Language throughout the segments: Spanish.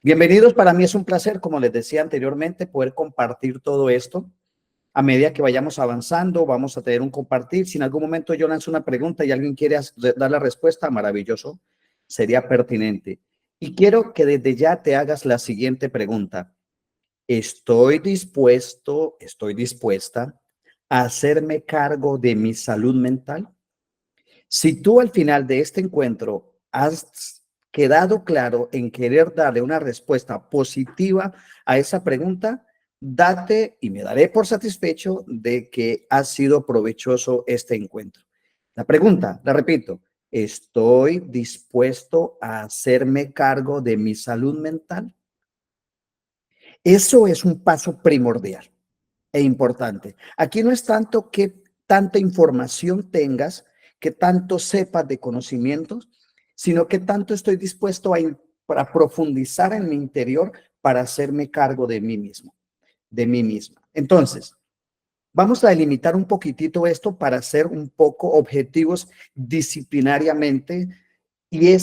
Bienvenidos, para mí es un placer, como les decía anteriormente, poder compartir todo esto. A medida que vayamos avanzando, vamos a tener un compartir. Si en algún momento yo lanzo una pregunta y alguien quiere dar la respuesta, maravilloso, sería pertinente. Y quiero que desde ya te hagas la siguiente pregunta. Estoy dispuesta a hacerme cargo de mi salud mental? Si tú al final de este encuentro has quedado claro en querer darle una respuesta positiva a esa pregunta, date y me daré por satisfecho de que ha sido provechoso este encuentro. La pregunta, la repito, ¿estoy dispuesto a hacerme cargo de mi salud mental? Eso es un paso primordial e importante. Aquí no es tanto que tanta información tengas, que tanto sepas de conocimientos, sino que tanto estoy dispuesto para profundizar en mi interior para hacerme cargo de mí mismo, de mí misma. Entonces, vamos a delimitar un poquitito esto para ser un poco objetivos disciplinariamente y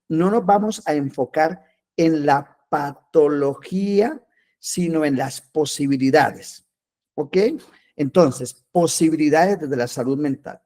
no nos vamos a enfocar en la patología, sino en las posibilidades. ¿Ok? Entonces, posibilidades desde la salud mental.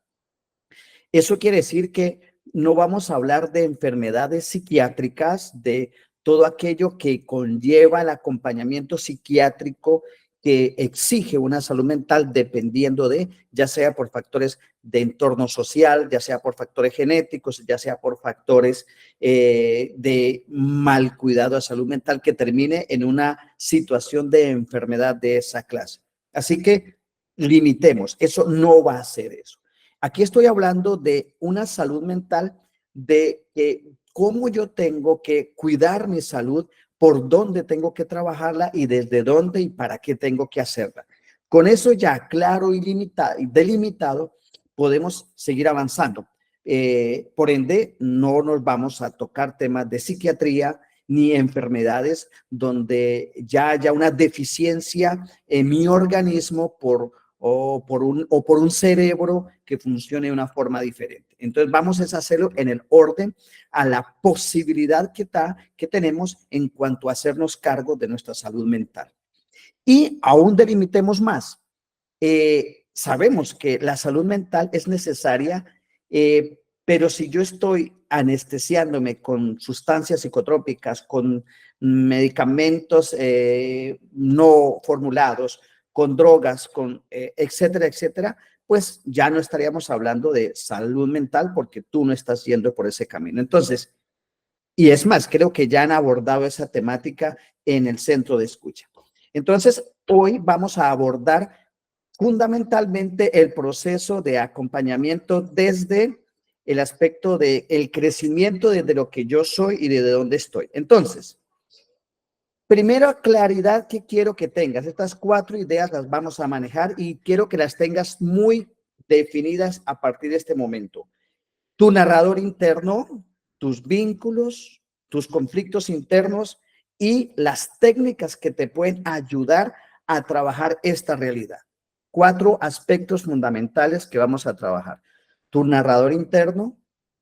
Eso quiere decir que no vamos a hablar de enfermedades psiquiátricas, de todo aquello que conlleva el acompañamiento psiquiátrico que exige una salud mental dependiendo de, ya sea por factores de entorno social, ya sea por factores genéticos, ya sea por factores de mal cuidado de salud mental que termine en una situación de enfermedad de esa clase. Así que limitemos, eso no va a ser eso. Aquí estoy hablando de una salud mental, de cómo yo tengo que cuidar mi salud, por dónde tengo que trabajarla y desde dónde y para qué tengo que hacerla. Con eso ya claro y delimitado, podemos seguir avanzando. Por ende, no nos vamos a tocar temas de psiquiatría ni enfermedades donde ya haya una deficiencia en mi organismo o por un cerebro que funcione de una forma diferente. Entonces vamos a hacerlo en el orden a la posibilidad que tenemos en cuanto a hacernos cargo de nuestra salud mental. Y aún delimitemos más. Sabemos que la salud mental es necesaria, pero si yo estoy anestesiándome con sustancias psicotrópicas, con medicamentos no formulados, con drogas, etcétera, etcétera, pues ya no estaríamos hablando de salud mental porque tú no estás yendo por ese camino. Entonces, y es más, creo que ya han abordado esa temática en el centro de escucha. Entonces, hoy vamos a abordar fundamentalmente el proceso de acompañamiento desde el aspecto del crecimiento desde lo que yo soy y desde dónde estoy. Entonces, primero, claridad que quiero que tengas. Estas 4 ideas las vamos a manejar y quiero que las tengas muy definidas a partir de este momento. Tu narrador interno, tus vínculos, tus conflictos internos y las técnicas que te pueden ayudar a trabajar esta realidad. 4 aspectos fundamentales que vamos a trabajar. Tu narrador interno,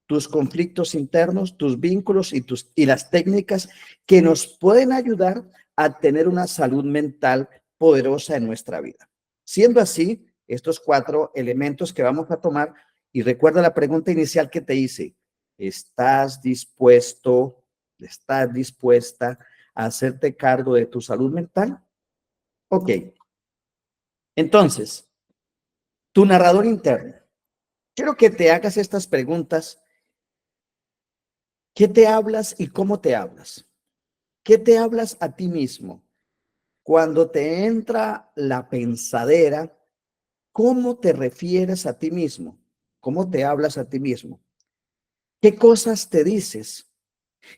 tus conflictos internos, tus vínculos y las técnicas que nos pueden ayudar a tener una salud mental poderosa en nuestra vida. Siendo así, estos 4 elementos que vamos a tomar, y recuerda la pregunta inicial que te hice, ¿estás dispuesta a hacerte cargo de tu salud mental? Ok. Entonces, tu narrador interno. Quiero que te hagas estas preguntas. ¿Qué te hablas y cómo te hablas? ¿Qué te hablas a ti mismo? Cuando te entra la pensadera, ¿cómo te refieres a ti mismo? ¿Cómo te hablas a ti mismo? ¿Qué cosas te dices?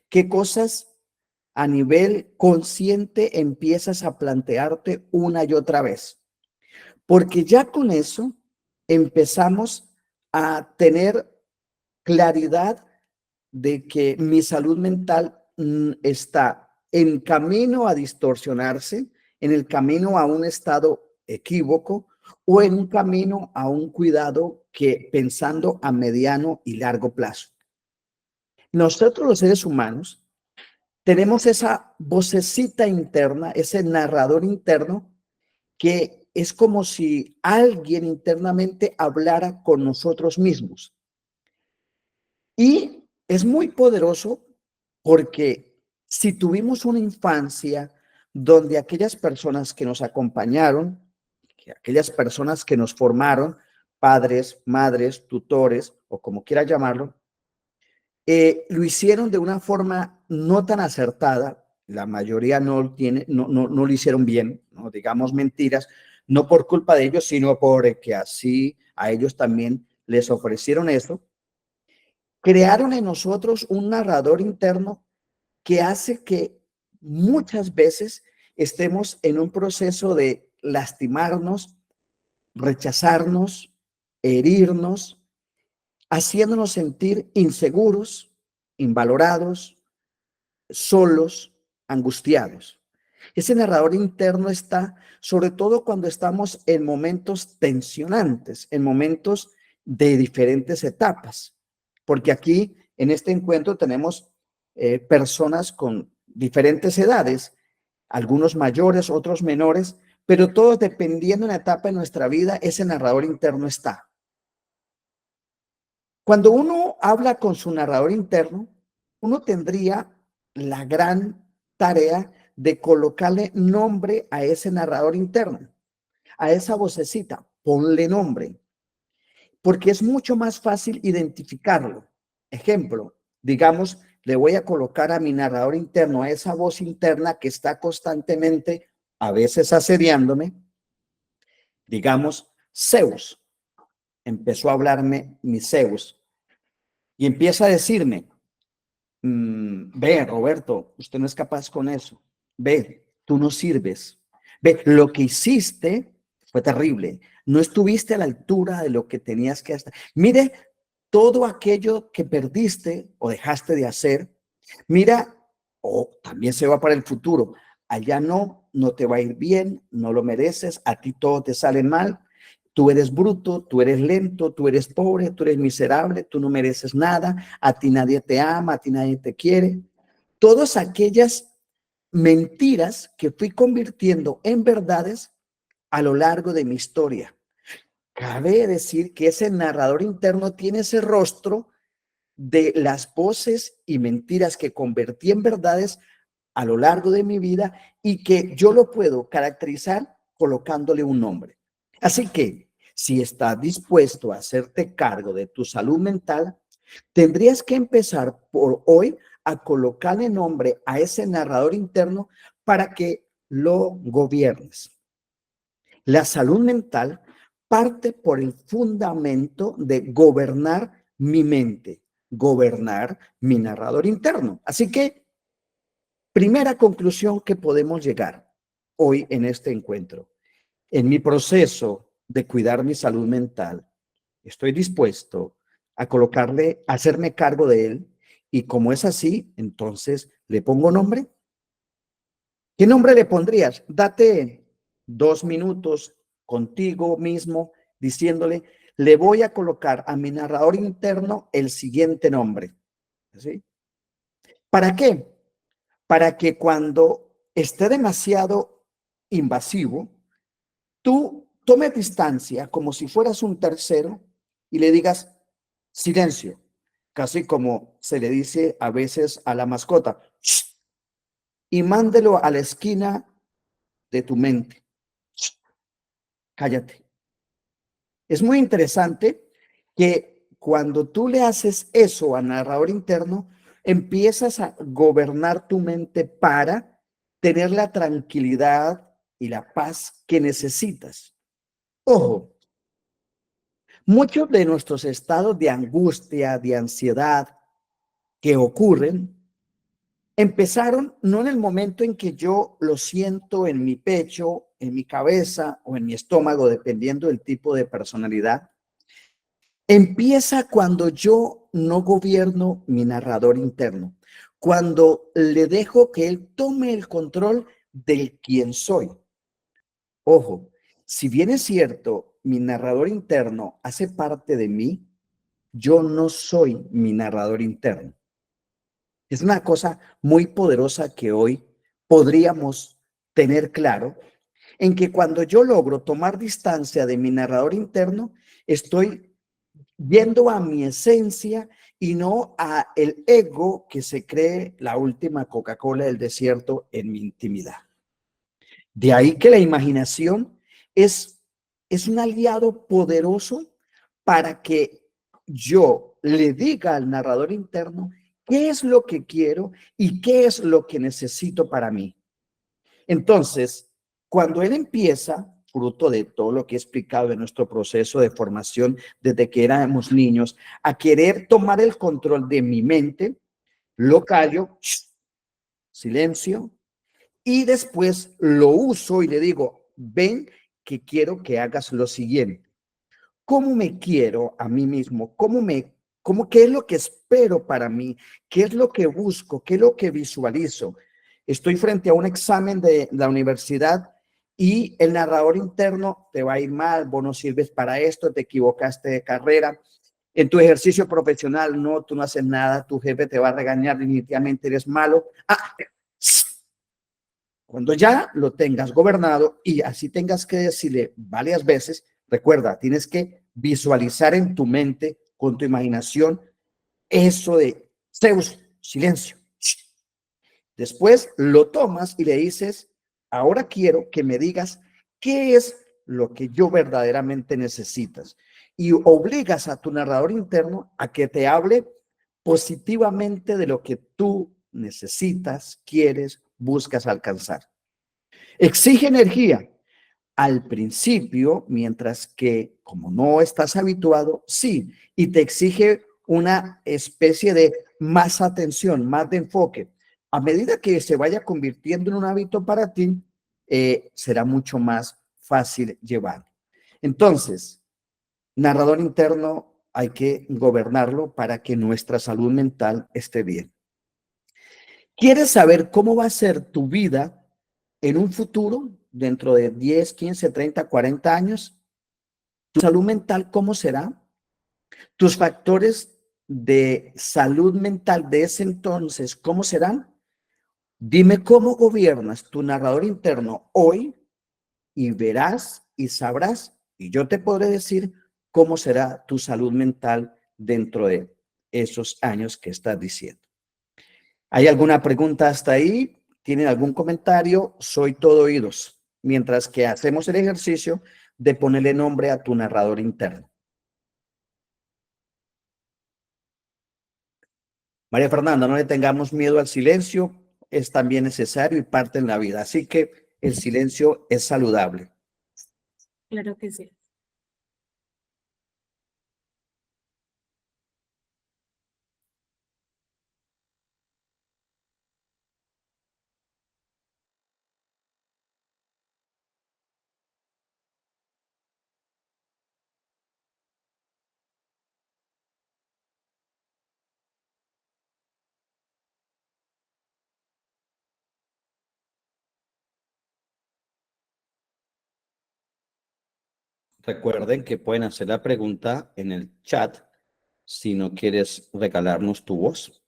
¿Qué cosas a nivel consciente empiezas a plantearte una y otra vez? Porque ya con eso empezamos a tener claridad de que mi salud mental está en camino a distorsionarse, en el camino a un estado equívoco o en un camino a un cuidado que pensando a mediano y largo plazo. Nosotros los seres humanos tenemos esa vocecita interna, ese narrador interno, que es como si alguien internamente hablara con nosotros mismos. Y es muy poderoso porque si tuvimos una infancia donde aquellas personas que nos acompañaron, que aquellas personas que nos formaron, padres, madres, tutores o como quiera llamarlo, lo hicieron de una forma no tan acertada, la mayoría no lo hicieron bien, no digamos mentiras, no por culpa de ellos, sino porque así a ellos también les ofrecieron eso. Crearon en nosotros un narrador interno que hace que muchas veces estemos en un proceso de lastimarnos, rechazarnos, herirnos, haciéndonos sentir inseguros, invalorados, solos, angustiados. Ese narrador interno está sobre todo cuando estamos en momentos tensionantes, en momentos de diferentes etapas, porque aquí en este encuentro tenemos personas con diferentes edades, algunos mayores, otros menores, pero todos dependiendo de la etapa de nuestra vida, ese narrador interno está. Cuando uno habla con su narrador interno, uno tendría la gran tarea de colocarle nombre a ese narrador interno, a esa vocecita, ponle nombre, porque es mucho más fácil identificarlo. Ejemplo, digamos, le voy a colocar a mi narrador interno, a esa voz interna que está constantemente, a veces asediándome, digamos, Zeus. Empezó a hablarme mi Zeus y empieza a decirme, ve, Roberto, usted no es capaz con eso. Ve, tú no sirves. Ve, lo que hiciste fue terrible. No estuviste a la altura de lo que tenías que hacer. Mire todo aquello que perdiste o dejaste de hacer. Mira, o también se va para el futuro. Allá no te va a ir bien, no lo mereces, a ti todo te sale mal. Tú eres bruto, tú eres lento, tú eres pobre, tú eres miserable, tú no mereces nada, a ti nadie te ama, a ti nadie te quiere. Todas aquellas mentiras que fui convirtiendo en verdades a lo largo de mi historia. Cabe decir que ese narrador interno tiene ese rostro de las voces y mentiras que convertí en verdades a lo largo de mi vida y que yo lo puedo caracterizar colocándole un nombre. Así que si estás dispuesto a hacerte cargo de tu salud mental, tendrías que empezar por hoy a colocarle nombre a ese narrador interno para que lo gobiernes. La salud mental parte por el fundamento de gobernar mi mente, gobernar mi narrador interno. Así que, primera conclusión que podemos llegar hoy en este encuentro. En mi proceso de cuidar mi salud mental, estoy dispuesto a colocarle, a hacerme cargo de él y como es así, entonces le pongo nombre. ¿Qué nombre le pondrías? Date 2 minutos contigo mismo diciéndole, le voy a colocar a mi narrador interno el siguiente nombre. ¿Sí? ¿Para qué? Para que cuando esté demasiado invasivo, tú tomes distancia como si fueras un tercero y le digas silencio, casi como se le dice a veces a la mascota, ¡shh! Y mándelo a la esquina de tu mente. ¡Shh! Cállate. Es muy interesante que cuando tú le haces eso al narrador interno, empiezas a gobernar tu mente para tener la tranquilidad y la paz que necesitas. Ojo, muchos de nuestros estados de angustia, de ansiedad que ocurren, empezaron no en el momento en que yo lo siento en mi pecho, en mi cabeza o en mi estómago, dependiendo del tipo de personalidad. Empieza cuando yo no gobierno mi narrador interno, cuando le dejo que él tome el control de quién soy. Ojo, si bien es cierto, mi narrador interno hace parte de mí, yo no soy mi narrador interno. Es una cosa muy poderosa que hoy podríamos tener claro, en que cuando yo logro tomar distancia de mi narrador interno, estoy yendo a mi esencia y no a el ego que se cree la última Coca-Cola del desierto en mi intimidad. De ahí que la imaginación es, es un aliado poderoso para que yo le diga al narrador interno qué es lo que quiero y qué es lo que necesito para mí. Entonces, cuando él empieza, fruto de todo lo que he explicado de nuestro proceso de formación desde que éramos niños, a querer tomar el control de mi mente, lo callo, silencio, y después lo uso y le digo, ven que quiero que hagas lo siguiente. ¿Cómo me quiero a mí mismo? ¿Qué es lo que espero para mí? ¿Qué es lo que busco? ¿Qué es lo que visualizo? Estoy frente a un examen de la universidad y el narrador interno te va a ir mal, vos no sirves para esto, te equivocaste de carrera. En tu ejercicio profesional, no, tú no haces nada, tu jefe te va a regañar, definitivamente eres malo. Cuando ya lo tengas gobernado y así tengas que decirle varias veces, recuerda, tienes que visualizar en tu mente, con tu imaginación, eso de Zeus, silencio. Después lo tomas y le dices, ahora quiero que me digas qué es lo que yo verdaderamente necesitas. Y obligas a tu narrador interno a que te hable positivamente de lo que tú necesitas, quieres, buscas alcanzar. Exige energía al principio, mientras que como no estás habituado, sí, y te exige una especie de más atención, más de enfoque. A medida que se vaya convirtiendo en un hábito para ti, será mucho más fácil llevar. Entonces, narrador interno hay que gobernarlo para que nuestra salud mental esté bien. ¿Quieres saber cómo va a ser tu vida en un futuro, dentro de 10, 15, 30, 40 años? ¿Tu salud mental cómo será? ¿Tus factores de salud mental de ese entonces cómo serán? Dime cómo gobiernas tu narrador interno hoy y verás y sabrás, y yo te podré decir cómo será tu salud mental dentro de esos años que estás diciendo. ¿Hay alguna pregunta hasta ahí? ¿Tienen algún comentario? Soy todo oídos. Mientras que hacemos el ejercicio de ponerle nombre a tu narrador interno. María Fernanda, no le tengamos miedo al silencio, es también necesario y parte en la vida. Así que el silencio es saludable. Claro que sí. Recuerden que pueden hacer la pregunta en el chat si no quieres regalarnos tu voz.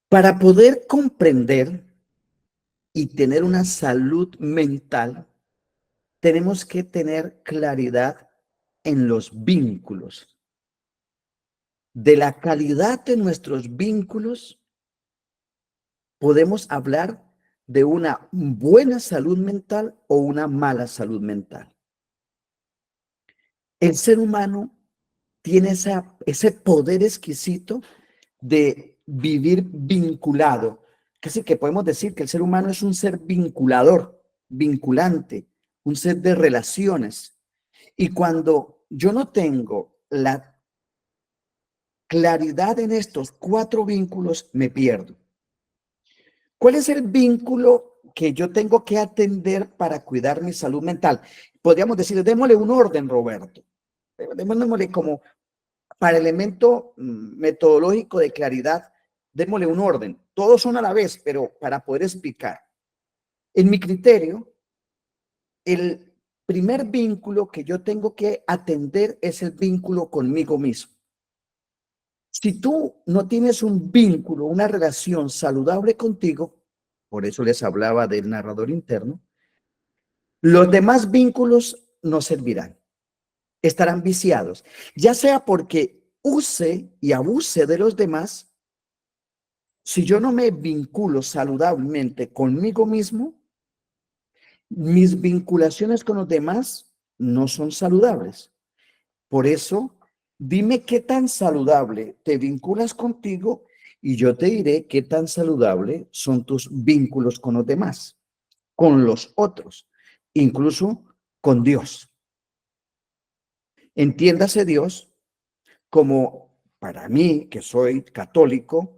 Para poder comprender y tener una salud mental, tenemos que tener claridad en los vínculos. De la calidad de nuestros vínculos, podemos hablar de una buena salud mental o una mala salud mental. El ser humano tiene ese poder exquisito de vivir vinculado. Casi que podemos decir que el ser humano es un ser vinculador, vinculante, un ser de relaciones. Y cuando yo no tengo la claridad en estos cuatro vínculos, me pierdo. ¿Cuál es el vínculo que yo tengo que atender para cuidar mi salud mental? Podríamos decir, démosle un orden, Roberto. Démosle como para elemento metodológico de claridad, démosle un orden. Todos son a la vez, pero para poder explicar. En mi criterio, el primer vínculo que yo tengo que atender es el vínculo conmigo mismo. Si tú no tienes un vínculo, una relación saludable contigo, por eso les hablaba del narrador interno, los demás vínculos no servirán, estarán viciados, ya sea porque use y abuse de los demás. Si yo no me vinculo saludablemente conmigo mismo, mis vinculaciones con los demás no son saludables. Por eso, dime qué tan saludable te vinculas contigo y yo te diré qué tan saludable son tus vínculos con los demás, con los otros, incluso con Dios. Entiéndase Dios como para mí, que soy católico,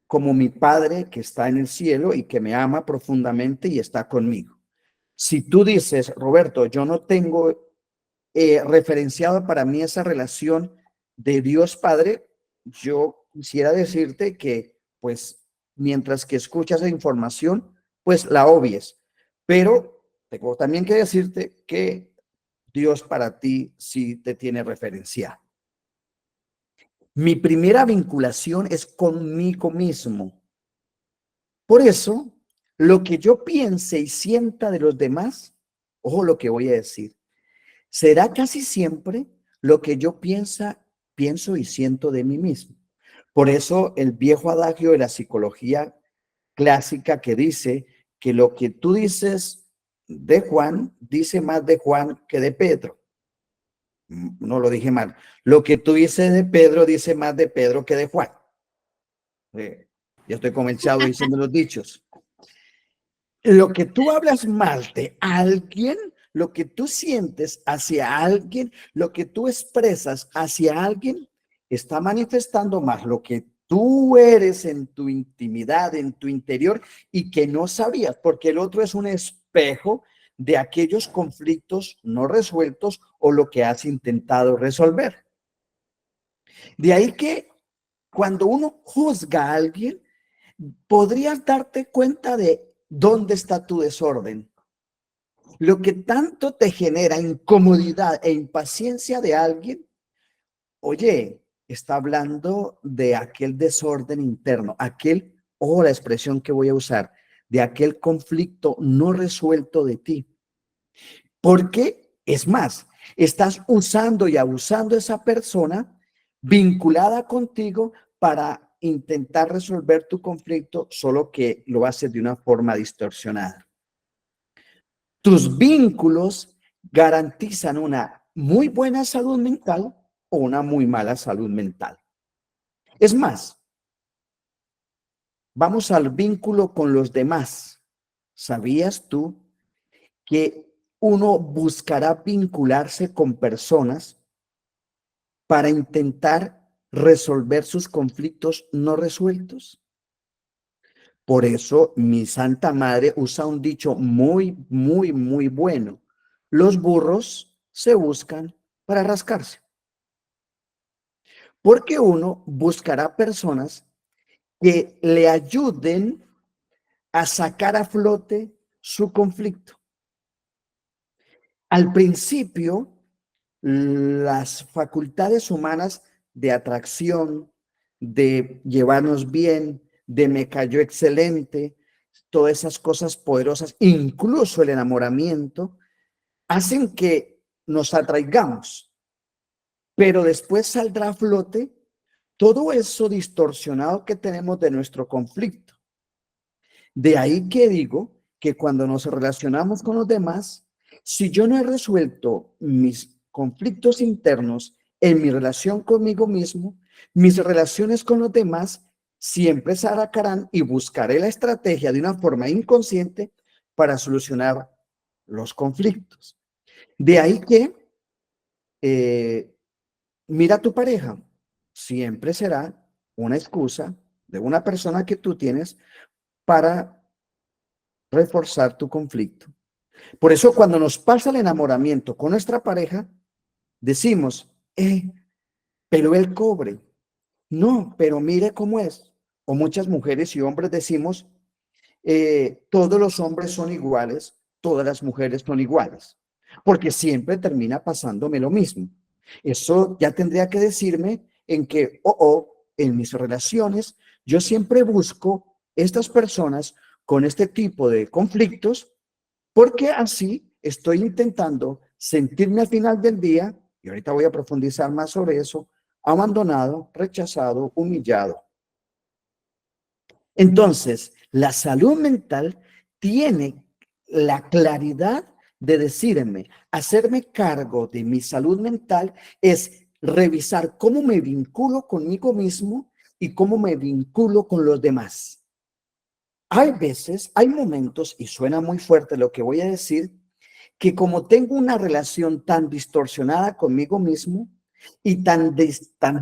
como mi Padre que está en el cielo y que me ama profundamente y está conmigo. Si tú dices, Roberto, yo no tengo referenciado para mí esa relación de Dios Padre, yo quisiera decirte que, pues, mientras que escuchas esa información, pues la obvies. Pero tengo también que decirte que Dios para ti sí te tiene referenciado. Mi primera vinculación es conmigo mismo. Por eso, lo que yo piense y sienta de los demás, ojo lo que voy a decir, será casi siempre lo que yo pienso y siento de mí mismo. Por eso el viejo adagio de la psicología clásica que dice que lo que tú dices de Juan, dice más de Juan que de Pedro. No lo dije mal. Lo que tú dices de Pedro, dice más de Pedro que de Juan. Yo estoy comenzado diciendo los dichos. Lo que tú hablas mal de alguien, lo que tú sientes hacia alguien, lo que tú expresas hacia alguien, está manifestando más lo que tú eres en tu intimidad, en tu interior, y que no sabías, porque el otro es un espejo de aquellos conflictos no resueltos o lo que has intentado resolver. De ahí que cuando uno juzga a alguien, podrías darte cuenta de dónde está tu desorden. Lo que tanto te genera incomodidad e impaciencia de alguien, oye, está hablando de aquel desorden interno, la expresión que voy a usar, de aquel conflicto no resuelto de ti. Porque, es más, estás usando y abusando de esa persona vinculada contigo para intentar resolver tu conflicto, solo que lo haces de una forma distorsionada. Tus vínculos garantizan una muy buena salud mental o una muy mala salud mental. Es más, vamos al vínculo con los demás. ¿Sabías tú que uno buscará vincularse con personas para intentar resolver sus conflictos no resueltos? Por eso mi Santa Madre usa un dicho muy bueno. Los burros se buscan para rascarse. Porque uno buscará personas que le ayuden a sacar a flote su conflicto. Al principio, las facultades humanas de atracción, de llevarnos bien, de me cayó excelente, todas esas cosas poderosas, incluso el enamoramiento, hacen que nos atraigamos, pero después saldrá a flote todo eso distorsionado que tenemos de nuestro conflicto. De ahí que digo que cuando nos relacionamos con los demás, si yo no he resuelto mis conflictos internos en mi relación conmigo mismo, mis relaciones con los demás siempre se aracarán y buscaré la estrategia de una forma inconsciente para solucionar los conflictos. De ahí que mira a tu pareja, siempre será una excusa de una persona que tú tienes para reforzar tu conflicto. Por eso cuando nos pasa el enamoramiento con nuestra pareja, decimos, pero él cobre. No, pero mire cómo es. O muchas mujeres y hombres decimos, todos los hombres son iguales, todas las mujeres son iguales, porque siempre termina pasándome lo mismo. Eso ya tendría que decirme en que, en mis relaciones, yo siempre busco estas personas con este tipo de conflictos, porque así estoy intentando sentirme al final del día, y ahorita voy a profundizar más sobre eso, abandonado, rechazado, humillado. Entonces, la salud mental tiene la claridad de decirme, hacerme cargo de mi salud mental es revisar cómo me vinculo conmigo mismo y cómo me vinculo con los demás. Hay veces, hay momentos, y suena muy fuerte lo que voy a decir, que como tengo una relación tan distorsionada conmigo mismo y tan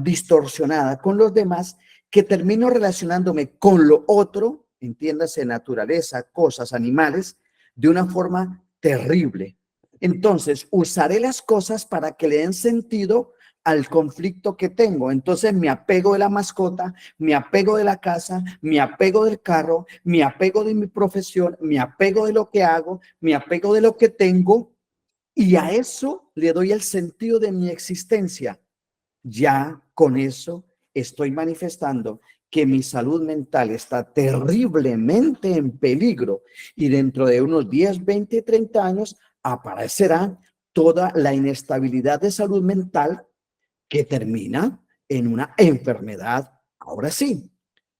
distorsionada con los demás, que termino relacionándome con lo otro, entiéndase naturaleza, cosas, animales, de una forma terrible. Entonces, usaré las cosas para que le den sentido al conflicto que tengo. Entonces me apego de la mascota, me apego de la casa, me apego del carro, me apego de mi profesión, me apego de lo que hago, me apego de lo que tengo, y a eso le doy el sentido de mi existencia. Ya con eso estoy manifestando que mi salud mental está terriblemente en peligro, y dentro de unos 10, 20, 30 años aparecerá toda la inestabilidad de salud mental que termina en una enfermedad, ahora sí,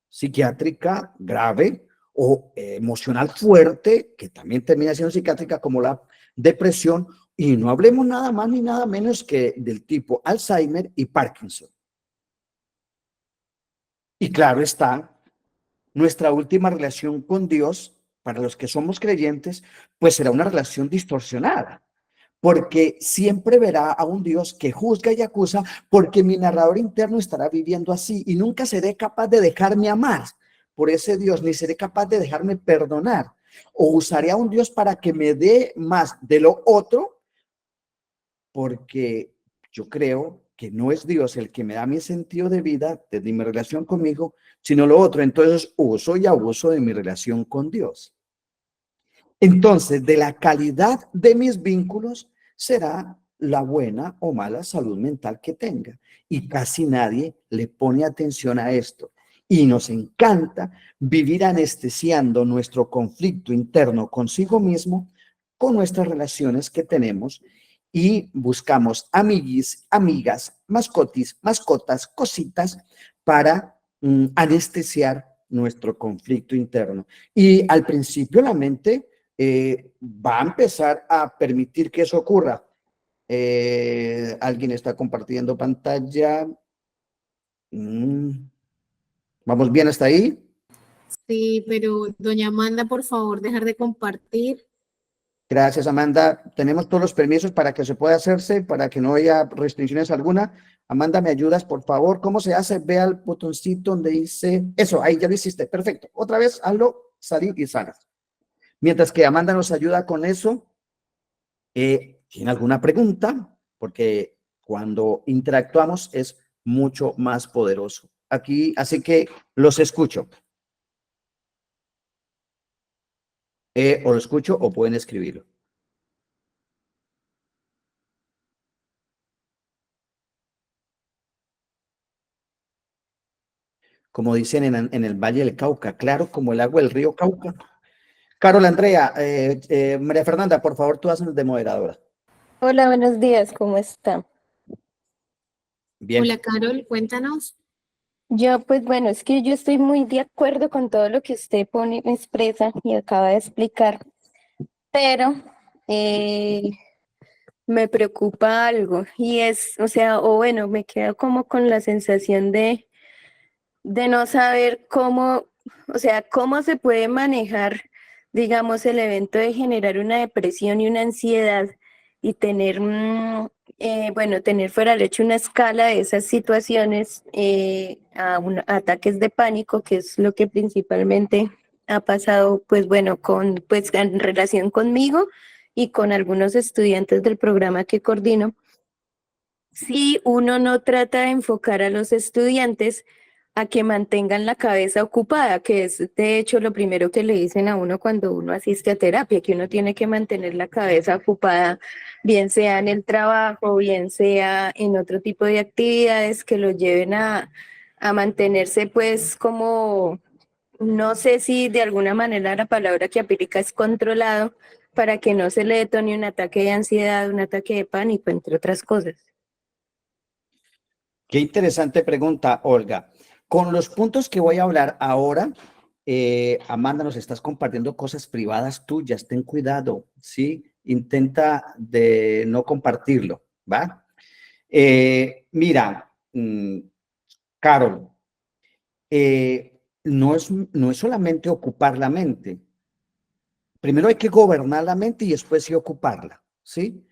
psiquiátrica grave o emocional fuerte, que también termina siendo psiquiátrica, como la depresión, y no hablemos nada más ni nada menos que del tipo Alzheimer y Parkinson. Y claro está, nuestra última relación con Dios, para los que somos creyentes, pues será una relación distorsionada, porque siempre verá a un Dios que juzga y acusa, porque mi narrador interno estará viviendo así, y nunca seré capaz de dejarme amar por ese Dios, ni seré capaz de dejarme perdonar, o usaré a un Dios para que me dé más de lo otro, porque yo creo que no es Dios el que me da mi sentido de vida desde mi relación conmigo, sino lo otro. Entonces uso y abuso de mi relación con Dios. Entonces, de la calidad de mis vínculos será la buena o mala salud mental que tenga. Y casi nadie le pone atención a esto. Y nos encanta vivir anestesiando nuestro conflicto interno consigo mismo con nuestras relaciones que tenemos, y buscamos amiguis, amigas, mascotis, mascotas, cositas para anestesiar nuestro conflicto interno. Y al principio la mente va a empezar a permitir que eso ocurra. Alguien está compartiendo pantalla. ¿Vamos bien hasta ahí? Sí, pero doña Amanda, por favor, dejar de compartir. Gracias, Amanda. Tenemos todos los permisos para que se pueda hacerse, para que no haya restricciones alguna. Amanda, ¿me ayudas, por favor? ¿Cómo se hace? Ve al botoncito donde dice eso. Ahí ya lo hiciste. Perfecto. Otra vez, hazlo, salir y sanas. Mientras que Amanda nos ayuda con eso, ¿tiene alguna pregunta? Porque cuando interactuamos es mucho más poderoso. Aquí, así que los escucho. O lo escucho o pueden escribirlo. Como dicen en el Valle del Cauca, claro como el agua del río Cauca. Carol Andrea, María Fernanda, por favor, tú haces de moderadora. Hola, buenos días, ¿cómo está? Bien. Hola, Carol, cuéntanos. Yo, pues bueno, es que yo estoy muy de acuerdo con todo lo que usted expresa y acaba de explicar, pero eh, me preocupa algo y es, o sea, o bueno, me quedo como con la sensación de no saber cómo, o sea, cómo se puede manejar, digamos, el evento de generar una depresión y una ansiedad y tener, bueno, tener fuera del hecho una escala de esas situaciones a ataques de pánico, que es lo que principalmente ha pasado, pues bueno, pues en relación conmigo y con algunos estudiantes del programa que coordino. Si uno no trata de enfocar a los estudiantes a que mantengan la cabeza ocupada, que es de hecho lo primero que le dicen a uno cuando uno asiste a terapia, que uno tiene que mantener la cabeza ocupada, bien sea en el trabajo, bien sea en otro tipo de actividades que lo lleven a mantenerse pues como, no sé si de alguna manera la palabra que aplica es controlado, para que no se le detone un ataque de ansiedad, un ataque de pánico, entre otras cosas. Qué interesante pregunta, Olga. Con los puntos que voy a hablar ahora, Amanda, nos estás compartiendo cosas privadas tuyas. Ten cuidado, ¿sí? Intenta de no compartirlo, ¿va? Mira, Carol, no es solamente ocupar la mente. Primero hay que gobernar la mente y después sí ocuparla, ¿sí?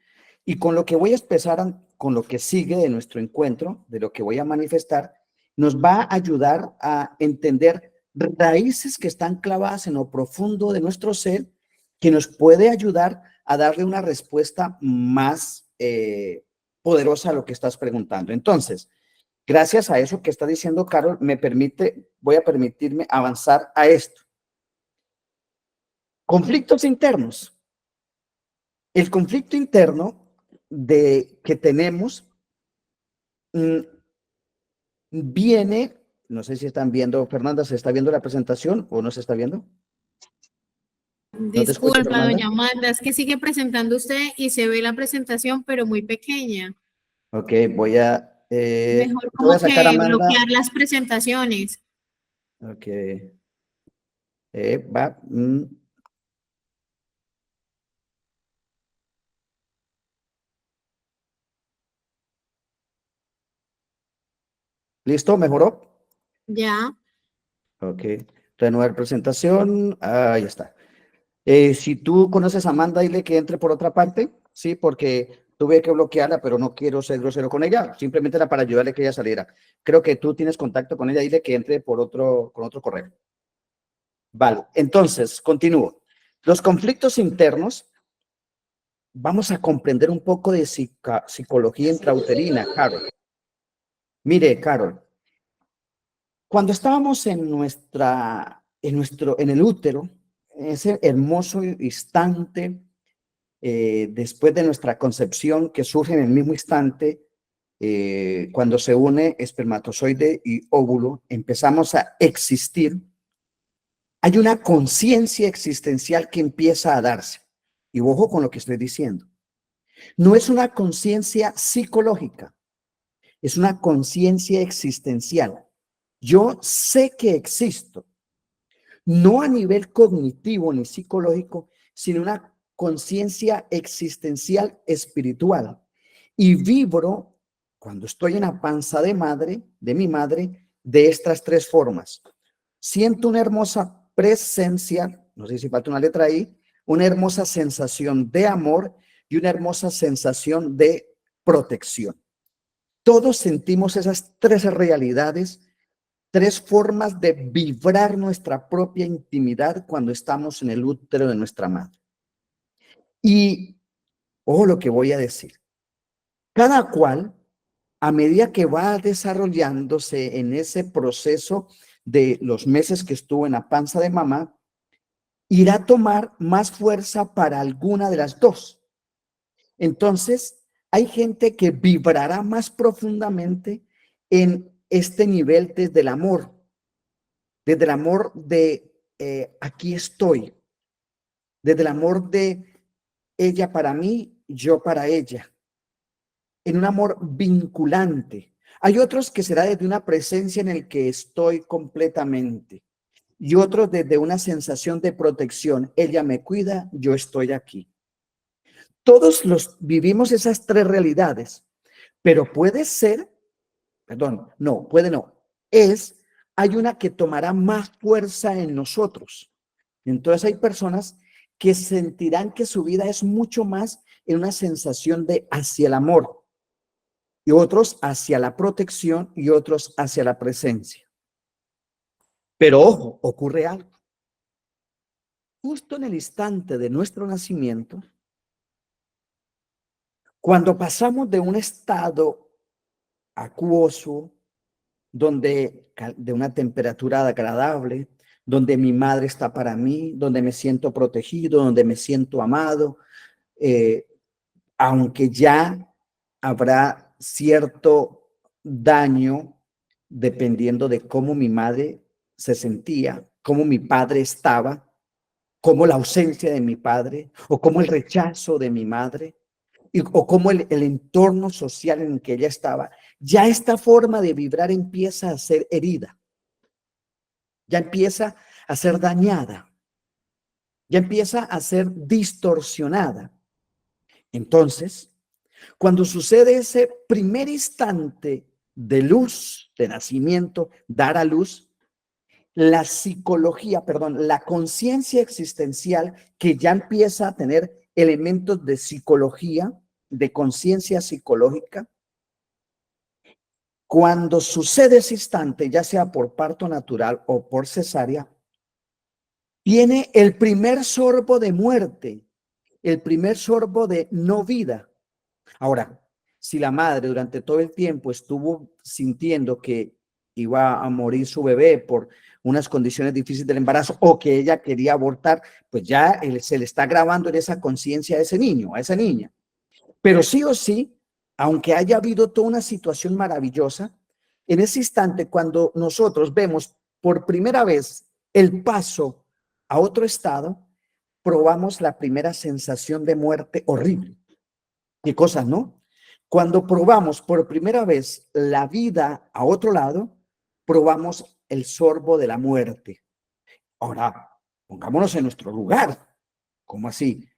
Y con lo que voy a empezar, con lo que sigue de nuestro encuentro, de lo que voy a manifestar, nos va a ayudar a entender raíces que están clavadas en lo profundo de nuestro ser, que nos puede ayudar a darle una respuesta más poderosa a lo que estás preguntando. Entonces, gracias a eso que está diciendo Carol, voy a permitirme avanzar a esto. Conflictos internos. El conflicto interno que tenemos mm, viene, no sé si están viendo, Fernanda, ¿se está viendo la presentación o no se está viendo? ¿No te escucho, Disculpa, Fernanda? doña Amanda, es que sigue presentando usted y se ve la presentación, pero muy pequeña. Ok, Mejor te voy a como sacar a que Amanda. bloquear las presentaciones. Ok, va. ¿Listo? ¿Mejoró? Ya, Ok, renovar presentación, ahí está. Si tú conoces a Amanda, dile que entre por otra parte, sí, porque tuve que bloquearla, pero no quiero ser grosero con ella, simplemente era para ayudarle que ella saliera. Creo que tú tienes contacto con ella, dile que entre con otro correo. Vale, entonces, continúo. Los conflictos internos, vamos a comprender un poco de psicología intrauterina, Carol. Mire, Carol, cuando estábamos en el útero, ese hermoso instante después de nuestra concepción, que surge en el mismo instante, cuando se une espermatozoide y óvulo, empezamos a existir, hay una conciencia existencial que empieza a darse. Y ojo con lo que estoy diciendo. No es una conciencia psicológica, es una conciencia existencial. Yo sé que existo, no a nivel cognitivo ni psicológico, sino una conciencia existencial espiritual. Y vibro, cuando estoy en la panza de mi madre, de estas tres formas. Siento una hermosa presencia, no sé si falta una letra ahí, una hermosa sensación de amor y una hermosa sensación de protección. Todos sentimos esas tres realidades, tres formas de vibrar nuestra propia intimidad cuando estamos en el útero de nuestra madre. Y, ojo lo que voy a decir, cada cual, a medida que va desarrollándose en ese proceso de los meses que estuvo en la panza de mamá, irá a tomar más fuerza para alguna de las dos. Entonces, hay gente que vibrará más profundamente en este nivel desde el amor de aquí estoy, desde el amor de ella para mí, yo para ella, en un amor vinculante. Hay otros que será desde una presencia en el que estoy completamente y otros desde una sensación de protección. Ella me cuida, yo estoy aquí. Todos los vivimos esas tres realidades, pero puede ser, perdón, no, puede no, hay una que tomará más fuerza en nosotros. Entonces hay personas que sentirán que su vida es mucho más en una sensación de hacia el amor y otros hacia la protección y otros hacia la presencia. Pero ojo, ocurre algo. Justo en el instante de nuestro nacimiento, cuando pasamos de un estado acuoso, de una temperatura agradable, donde mi madre está para mí, donde me siento protegido, donde me siento amado, eh, aunque ya habrá cierto daño dependiendo de cómo mi madre se sentía, cómo mi padre estaba, cómo la ausencia de mi padre o cómo el rechazo de mi madre o cómo el entorno social en el que ella estaba, ya esta forma de vibrar empieza a ser herida, ya empieza a ser dañada, ya empieza a ser distorsionada. Entonces, cuando sucede ese primer instante de luz, de nacimiento, dar a luz, la psicología, perdón, la conciencia existencial que ya empieza a tener elementos de psicología, de conciencia psicológica, cuando sucede ese instante, ya sea por parto natural o por cesárea, tiene el primer sorbo de muerte, el primer sorbo de no vida. Ahora, si la madre durante todo el tiempo estuvo sintiendo que iba a morir su bebé por unas condiciones difíciles del embarazo o que ella quería abortar, pues ya se le está grabando en esa conciencia a ese niño, a esa niña. Pero sí o sí, aunque haya habido toda una situación maravillosa, en ese instante cuando nosotros vemos por primera vez el paso a otro estado, probamos la primera sensación de muerte horrible. ¿Qué cosas, no? Cuando probamos por primera vez la vida a otro lado, probamos el sorbo de la muerte. Ahora, pongámonos en nuestro lugar. ¿Cómo así?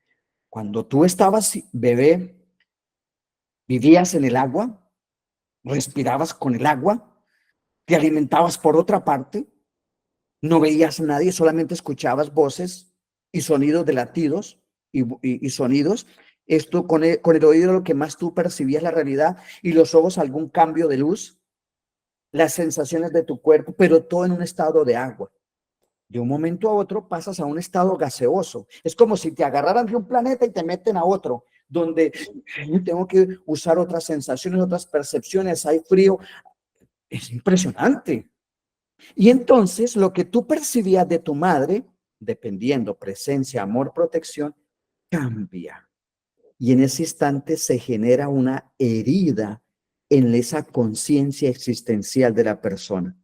Cuando tú estabas bebé, vivías en el agua, respirabas con el agua, te alimentabas por otra parte, no veías a nadie, solamente escuchabas voces y sonidos de latidos y sonidos. Esto con el oído lo que más tú percibías la realidad y los ojos algún cambio de luz, las sensaciones de tu cuerpo, pero todo en un estado de agua. De un momento a otro pasas a un estado gaseoso. Es como si te agarraran de un planeta y te meten a otro, donde tengo que usar otras sensaciones, otras percepciones, hay frío. Es impresionante. Y entonces lo que tú percibías de tu madre, dependiendo, presencia, amor, protección, cambia. Y en ese instante se genera una herida en esa conciencia existencial de la persona.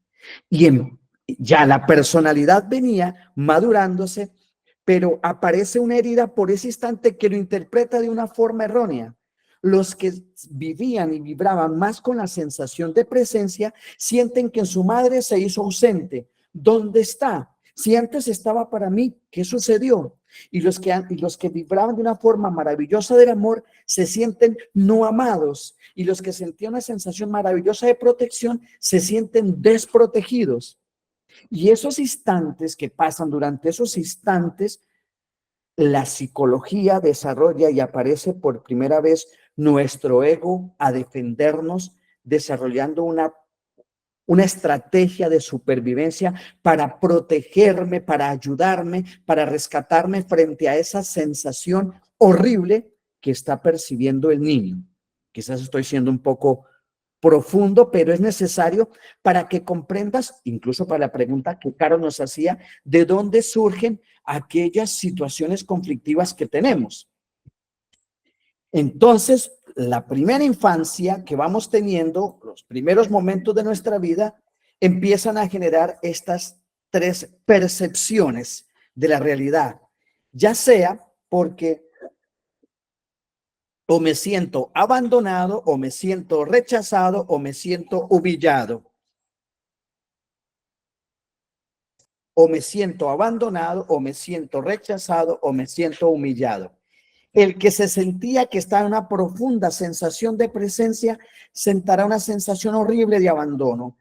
Ya la personalidad venía madurándose, pero aparece una herida por ese instante que lo interpreta de una forma errónea. Los que vivían y vibraban más con la sensación de presencia sienten que su madre se hizo ausente. ¿Dónde está? Si antes estaba para mí, ¿qué sucedió? Y los que vibraban de una forma maravillosa del amor se sienten no amados. Y los que sentían una sensación maravillosa de protección se sienten desprotegidos. Y esos instantes que pasan, durante esos instantes, la psicología desarrolla y aparece por primera vez nuestro ego a defendernos, desarrollando una estrategia de supervivencia para protegerme, para ayudarme, para rescatarme frente a esa sensación horrible que está percibiendo el niño. Quizás estoy siendo un poco profundo, pero es necesario para que comprendas, incluso para la pregunta que Caro nos hacía, de dónde surgen aquellas situaciones conflictivas que tenemos. Entonces, la primera infancia que vamos teniendo, los primeros momentos de nuestra vida, empiezan a generar estas tres percepciones de la realidad, ya sea porque o me siento abandonado, o me siento rechazado, o me siento humillado. O me siento abandonado, o me siento rechazado, o me siento humillado. El que se sentía que estaba en una profunda sensación de presencia, sentirá una sensación horrible de abandono.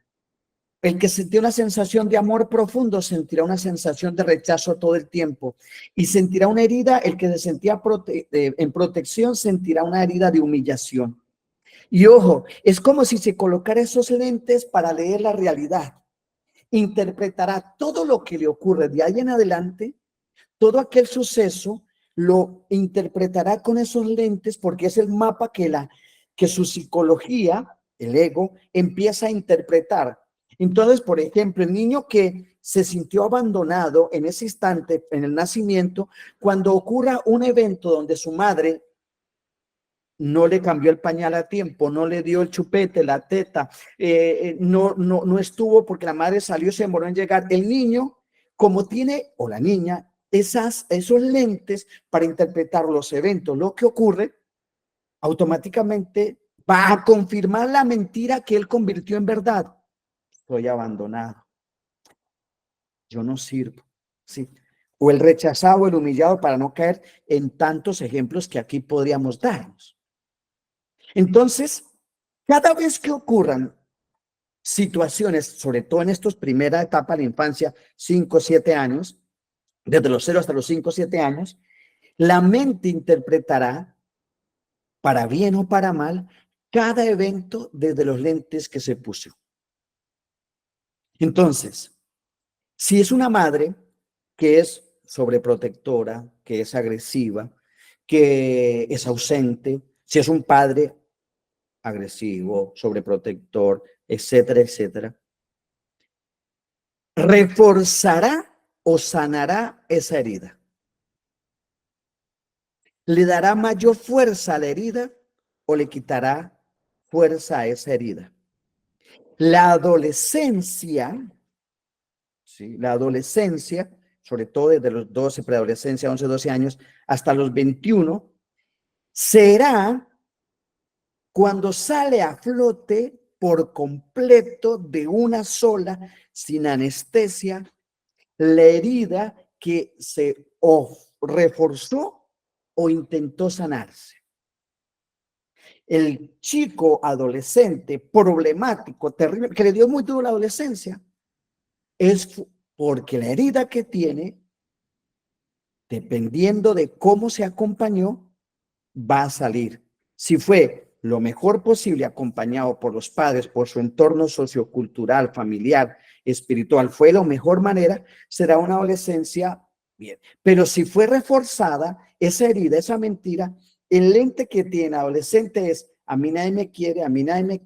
El que sentía una sensación de amor profundo sentirá una sensación de rechazo todo el tiempo y sentirá una herida. El que se sentía en protección sentirá una herida de humillación. Y ojo, es como si se colocara esos lentes para leer la realidad. Interpretará todo lo que le ocurre de ahí en adelante, todo aquel suceso lo interpretará con esos lentes porque es el mapa que su psicología, el ego, empieza a interpretar. Entonces, por ejemplo, el niño que se sintió abandonado en ese instante, en el nacimiento, cuando ocurra un evento donde su madre no le cambió el pañal a tiempo, no le dio el chupete, la teta, no estuvo porque la madre salió y se demoró en llegar. El niño, como tiene, o la niña, esos lentes para interpretar los eventos, lo que ocurre, automáticamente va a confirmar la mentira que él convirtió en verdad. Estoy abandonado, yo no sirvo, ¿sí? O el rechazado, el humillado, para no caer en tantos ejemplos que aquí podríamos darnos. Entonces, cada vez que ocurran situaciones, sobre todo en estos primera etapa de la infancia, 5 o 7 años, desde los 0 hasta los 5 o 7 años, la mente interpretará, para bien o para mal, cada evento desde los lentes que se puso. Entonces, si es una madre que es sobreprotectora, que es agresiva, que es ausente, si es un padre agresivo, sobreprotector, etcétera, etcétera, reforzará o sanará esa herida. ¿Le dará mayor fuerza a la herida o le quitará fuerza a esa herida? La adolescencia, ¿sí? La adolescencia, sobre todo desde los 12, preadolescencia, 11, 12 años, hasta los 21, será cuando sale a flote por completo de una sola, sin anestesia, la herida que se reforzó o intentó sanarse. El chico adolescente problemático, terrible, que le dio muy duro la adolescencia, es porque la herida que tiene, dependiendo de cómo se acompañó, va a salir. Si fue lo mejor posible acompañado por los padres, por su entorno sociocultural, familiar, espiritual, fue la mejor manera, será una adolescencia bien. Pero si fue reforzada esa herida, esa mentira, el lente que tiene adolescente es: a mí nadie me quiere, a mí nadie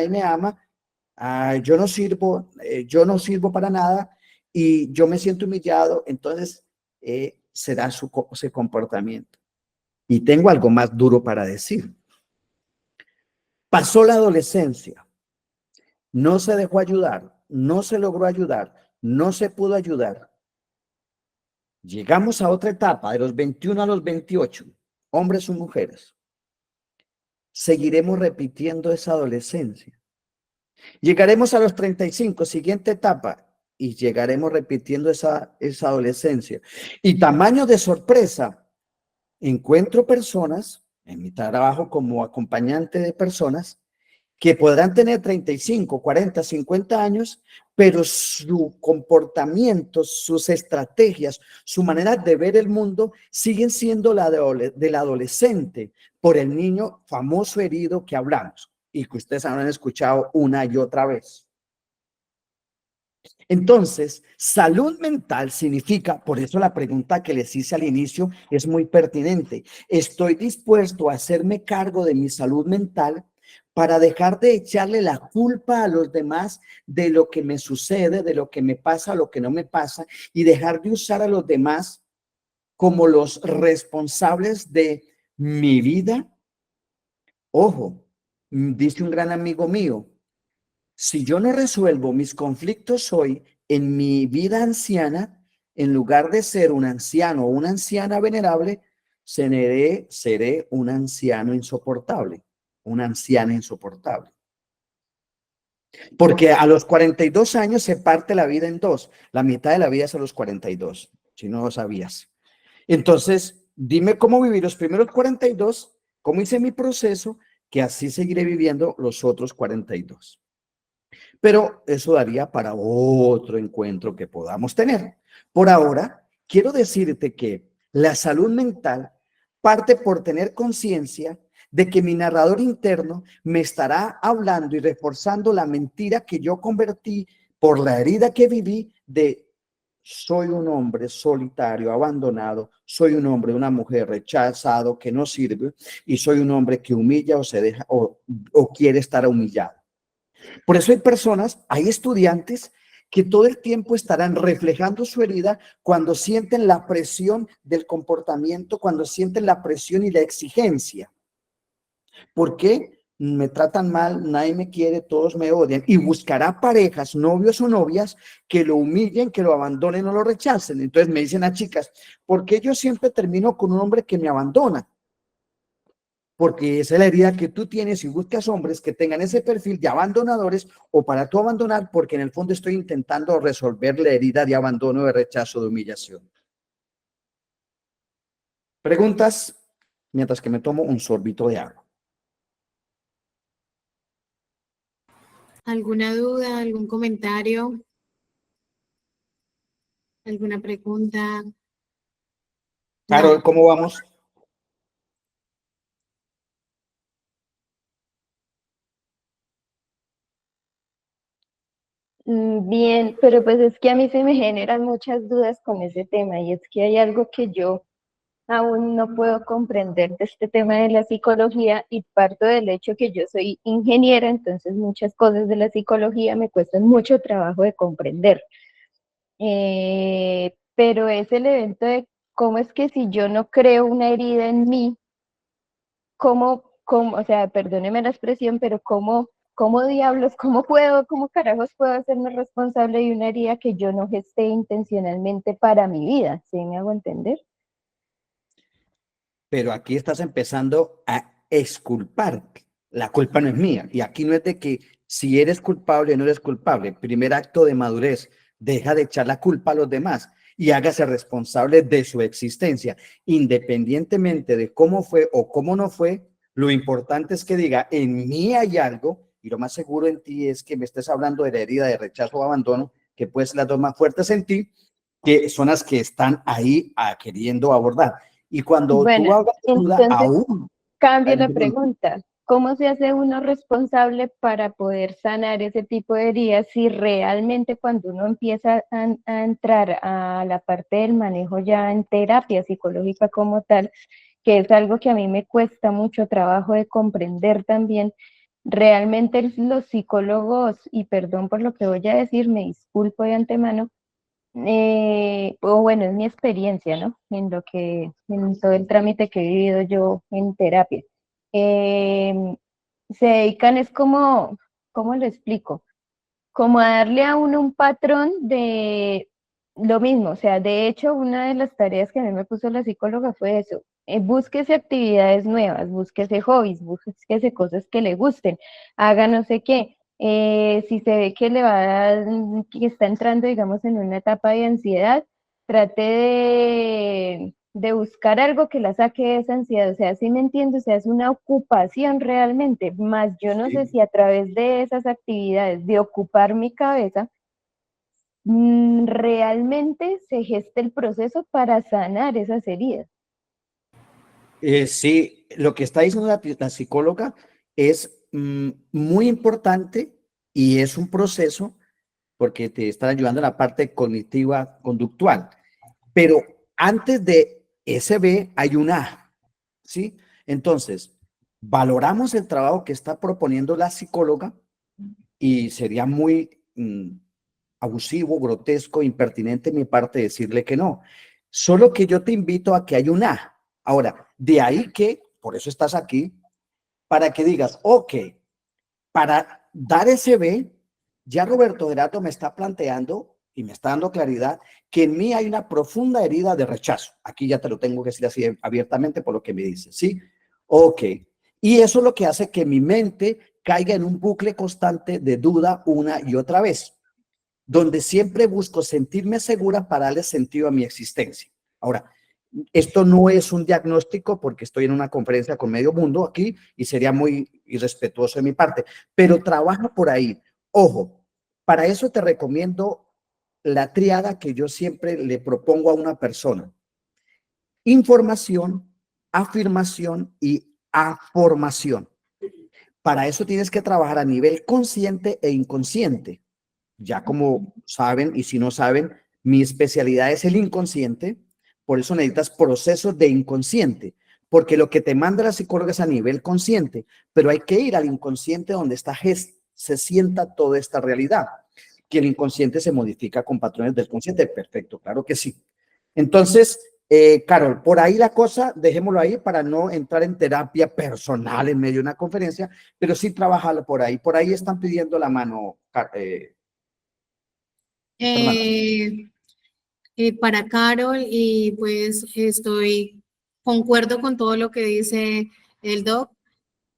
me ama, yo no sirvo para nada y yo me siento humillado. Entonces será ese comportamiento. Y tengo algo más duro para decir. Pasó la adolescencia, no se dejó ayudar, no se logró ayudar, no se pudo ayudar. Llegamos a otra etapa, de los 21 a los 28, hombres o mujeres. Seguiremos repitiendo esa adolescencia. Llegaremos a los 35, siguiente etapa, y llegaremos repitiendo esa adolescencia. Y tamaño de sorpresa, encuentro personas en mi trabajo como acompañante de personas que podrán tener 35, 40, 50 años, pero su comportamiento, sus estrategias, su manera de ver el mundo siguen siendo la del adolescente, por el niño famoso herido que hablamos y que ustedes han escuchado una y otra vez. Entonces, salud mental significa, por eso la pregunta que les hice al inicio es muy pertinente. ¿Estoy dispuesto a hacerme cargo de mi salud mental para dejar de echarle la culpa a los demás de lo que me sucede, de lo que me pasa, lo que no me pasa, y dejar de usar a los demás como los responsables de mi vida? Ojo, dice un gran amigo mío: si yo no resuelvo mis conflictos hoy en mi vida anciana, en lugar de ser un anciano o una anciana venerable, seré un anciano insoportable, una anciana insoportable. Porque a los 42 años se parte la vida en dos. La mitad de la vida es a los 42, si no lo sabías. Entonces, dime cómo viví los primeros 42, cómo hice mi proceso, que así seguiré viviendo los otros 42. Pero eso daría para otro encuentro que podamos tener. Por ahora, quiero decirte que la salud mental parte por tener conciencia de que mi narrador interno me estará hablando y reforzando la mentira que yo convertí por la herida que viví de: soy un hombre solitario, abandonado, soy un hombre, una mujer rechazado, que no sirve, y soy un hombre que humilla o se deja o quiere estar humillado. Por eso hay personas, hay estudiantes que todo el tiempo estarán reflejando su herida cuando sienten la presión del comportamiento, cuando sienten la presión y la exigencia. ¿Por qué? Me tratan mal, nadie me quiere, todos me odian. Y buscará parejas, novios o novias, que lo humillen, que lo abandonen o lo rechacen. Entonces me dicen a chicas, ¿por qué yo siempre termino con un hombre que me abandona? Porque esa es la herida que tú tienes y buscas hombres que tengan ese perfil de abandonadores o para tú abandonar, porque en el fondo estoy intentando resolver la herida de abandono, de rechazo, de humillación. Preguntas mientras que me tomo un sorbito de agua. ¿Alguna duda, algún comentario, alguna pregunta? Carol, No. ¿cómo vamos? Bien, pero pues es que a mí se me generan muchas dudas con ese tema y es que hay algo que yo aún no puedo comprender de este tema de la psicología y parto del hecho que yo soy ingeniera, entonces muchas cosas de la psicología me cuestan mucho trabajo de comprender. Pero es el evento de cómo es que si yo no creo una herida en mí, o sea, perdóneme la expresión, pero cómo diablos, cómo carajos puedo hacerme responsable de una herida que yo no gesté intencionalmente para mi vida? ¿Sí me hago entender? Pero aquí estás empezando a exculpar. La culpa no es mía. Y aquí no es de que si eres culpable o no eres culpable. Primer acto de madurez, deja de echar la culpa a los demás y hágase responsable de su existencia. Independientemente de cómo fue o cómo no fue, lo importante es que diga, en mí hay algo, y lo más seguro en ti es que me estés hablando de la herida de rechazo o abandono, que pueden ser las dos más fuertes en ti, que son las que están ahí queriendo abordar. Y cuando Bueno, tú hablas de duda, entonces aún, cambio la perdón, pregunta. ¿Cómo se hace uno responsable para poder sanar ese tipo de heridas si realmente cuando uno empieza a entrar a la parte del manejo ya en terapia psicológica como tal, que es algo que a mí me cuesta mucho trabajo de comprender también, realmente los psicólogos, y perdón por lo que voy a decir, me disculpo de antemano, o bueno, es mi experiencia, ¿no? En todo el trámite que he vivido yo en terapia. Eh, Se dedican, es como, ¿cómo lo explico? Como a darle a uno un patrón de lo mismo. O sea, de hecho, una de las tareas que a mí me puso la psicóloga fue eso. Búsquese actividades nuevas, búsquese hobbies, búsquese cosas que le gusten, haga no sé qué. Si se ve que que está entrando, digamos, en una etapa de ansiedad, trate de buscar algo que la saque de esa ansiedad. O sea, si me entiendo, o sea, es una ocupación realmente, más yo no sé sí, si a través de esas actividades, de ocupar mi cabeza, realmente se gesta el proceso para sanar esas heridas. sí, lo que está diciendo la psicóloga es muy importante y es un proceso porque te está ayudando en la parte cognitiva conductual. Pero antes de ese B hay un A, ¿sí? Entonces, valoramos el trabajo que está proponiendo la psicóloga y sería muy abusivo, grotesco, impertinente de mi parte decirle que no. Solo que yo te invito a que hay un A. Ahora, de ahí que, por eso estás aquí, para que digas, ok, para dar ese B, ya Roberto Gerato me está planteando y me está dando claridad que en mí hay una profunda herida de rechazo. Aquí ya te lo tengo que decir así abiertamente por lo que me dices, ¿sí? Ok. Y eso es lo que hace que mi mente caiga en un bucle constante de duda una y otra vez, donde siempre busco sentirme segura para darle sentido a mi existencia. Ahora, esto no es un diagnóstico porque estoy en una conferencia con medio mundo aquí y sería muy irrespetuoso de mi parte, pero trabaja por ahí. Ojo, para eso te recomiendo la triada que yo siempre le propongo a una persona. Información, afirmación y afirmación. Para eso tienes que trabajar a nivel consciente e inconsciente. Ya como saben, y si no saben, mi especialidad es el inconsciente, por eso necesitas procesos de inconsciente, porque lo que te manda la psicóloga es a nivel consciente, pero hay que ir al inconsciente donde está se sienta toda esta realidad, que el inconsciente se modifica con patrones del consciente. Perfecto, claro que sí. Entonces, Carol, por ahí la cosa, dejémoslo ahí para no entrar en terapia personal en medio de una conferencia, pero sí trabajarlo por ahí. Por ahí están pidiendo la mano, Fernanda. Para Carol y pues concuerdo con todo lo que dice el doc.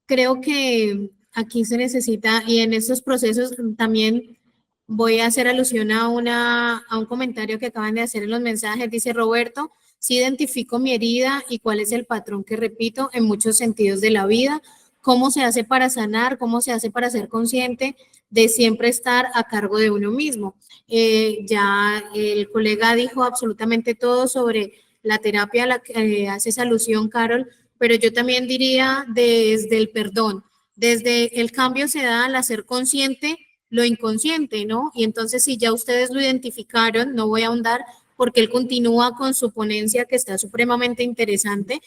Creo que aquí se necesita y en estos procesos también voy a hacer alusión a un comentario que acaban de hacer en los mensajes. Dice Roberto, sí identifico mi herida y cuál es el patrón que repito en muchos sentidos de la vida. ¿Cómo se hace para sanar? ¿Cómo se hace para ser consciente de siempre estar a cargo de uno mismo? Ya el colega dijo absolutamente todo sobre la terapia a la que haces alusión, Carol, pero yo también diría desde el perdón, desde el cambio se da al hacer consciente lo inconsciente, ¿no? Y entonces si ya ustedes lo identificaron, no voy a ahondar porque él continúa con su ponencia que está supremamente interesante,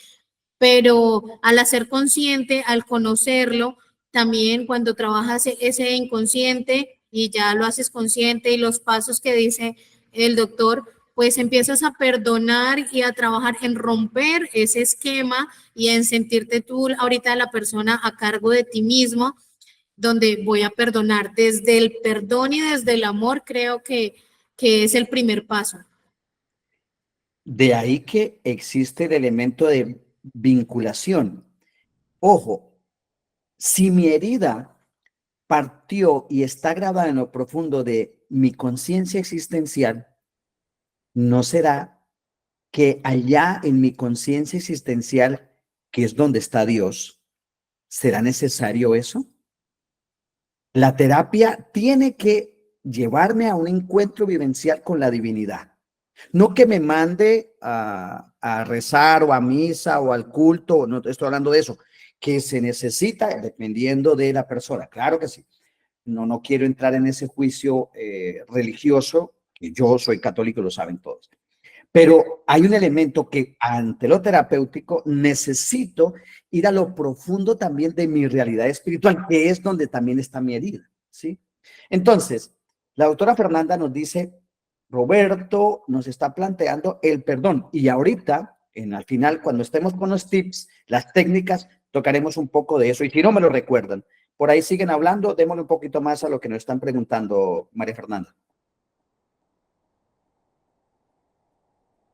pero al hacer consciente, al conocerlo, también cuando trabajas ese inconsciente y ya lo haces consciente y los pasos que dice el doctor, pues empiezas a perdonar y a trabajar en romper ese esquema y en sentirte tú ahorita la persona a cargo de ti mismo, donde voy a perdonar. Desde el perdón y desde el amor creo que es el primer paso. De ahí que existe el elemento de vinculación. Ojo, si mi herida partió y está grabada en lo profundo de mi conciencia existencial, ¿no será que allá en mi conciencia existencial, que es donde está Dios, será necesario eso? La terapia tiene que llevarme a un encuentro vivencial con la divinidad. No que me mande a rezar o a misa o al culto, no estoy hablando de eso, que se necesita dependiendo de la persona. Claro que sí. No quiero entrar en ese juicio religioso, que yo soy católico, lo saben todos. Pero hay un elemento que ante lo terapéutico necesito ir a lo profundo también de mi realidad espiritual, que es donde también está mi herida, ¿sí? Entonces, la doctora Fernanda nos dice, Roberto nos está planteando el perdón y ahorita, al final, cuando estemos con los tips, las técnicas, tocaremos un poco de eso y si no me lo recuerdan, por ahí siguen hablando, démosle un poquito más a lo que nos están preguntando, María Fernanda.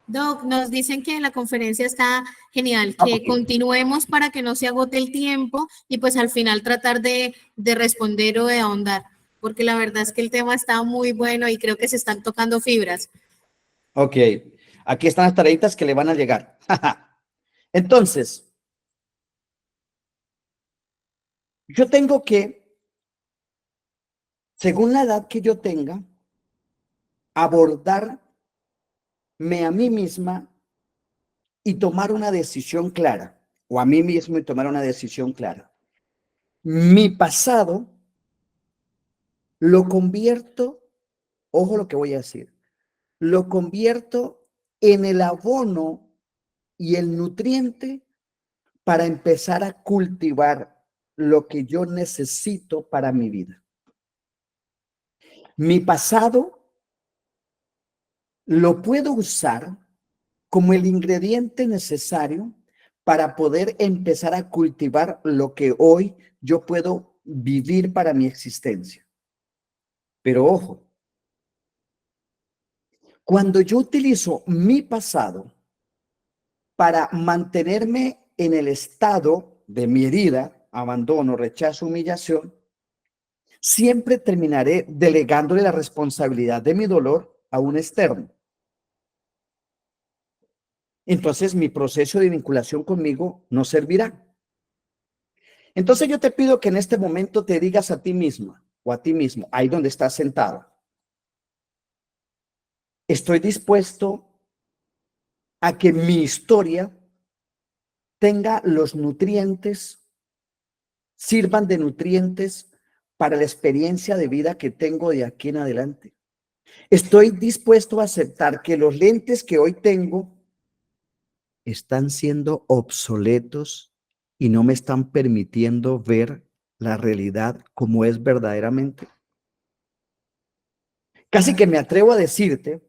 Doc, nos dicen que la conferencia está genial, que continuemos para que no se agote el tiempo y pues al final tratar de responder o de ahondar, porque la verdad es que el tema está muy bueno y creo que se están tocando fibras. Ok, aquí están las tareitas que le van a llegar. Entonces, yo tengo que, según la edad que yo tenga, abordarme a mí misma y tomar una decisión clara, o a mí mismo y tomar una decisión clara. Mi pasado lo convierto, ojo lo que voy a decir, lo convierto en el abono y el nutriente para empezar a cultivar lo que yo necesito para mi vida. Mi pasado lo puedo usar como el ingrediente necesario para poder empezar a cultivar lo que hoy yo puedo vivir para mi existencia. Pero ojo, cuando yo utilizo mi pasado para mantenerme en el estado de mi herida, abandono, rechazo, humillación, siempre terminaré delegándole la responsabilidad de mi dolor a un externo. Entonces mi proceso de vinculación conmigo no servirá. Entonces yo te pido que en este momento te digas a ti misma o a ti mismo, ahí donde estás sentado, estoy dispuesto a que mi historia tenga los nutrientes, sirvan de nutrientes para la experiencia de vida que tengo de aquí en adelante. Estoy dispuesto a aceptar que los lentes que hoy tengo están siendo obsoletos y no me están permitiendo ver la realidad como es verdaderamente? Casi que me atrevo a decirte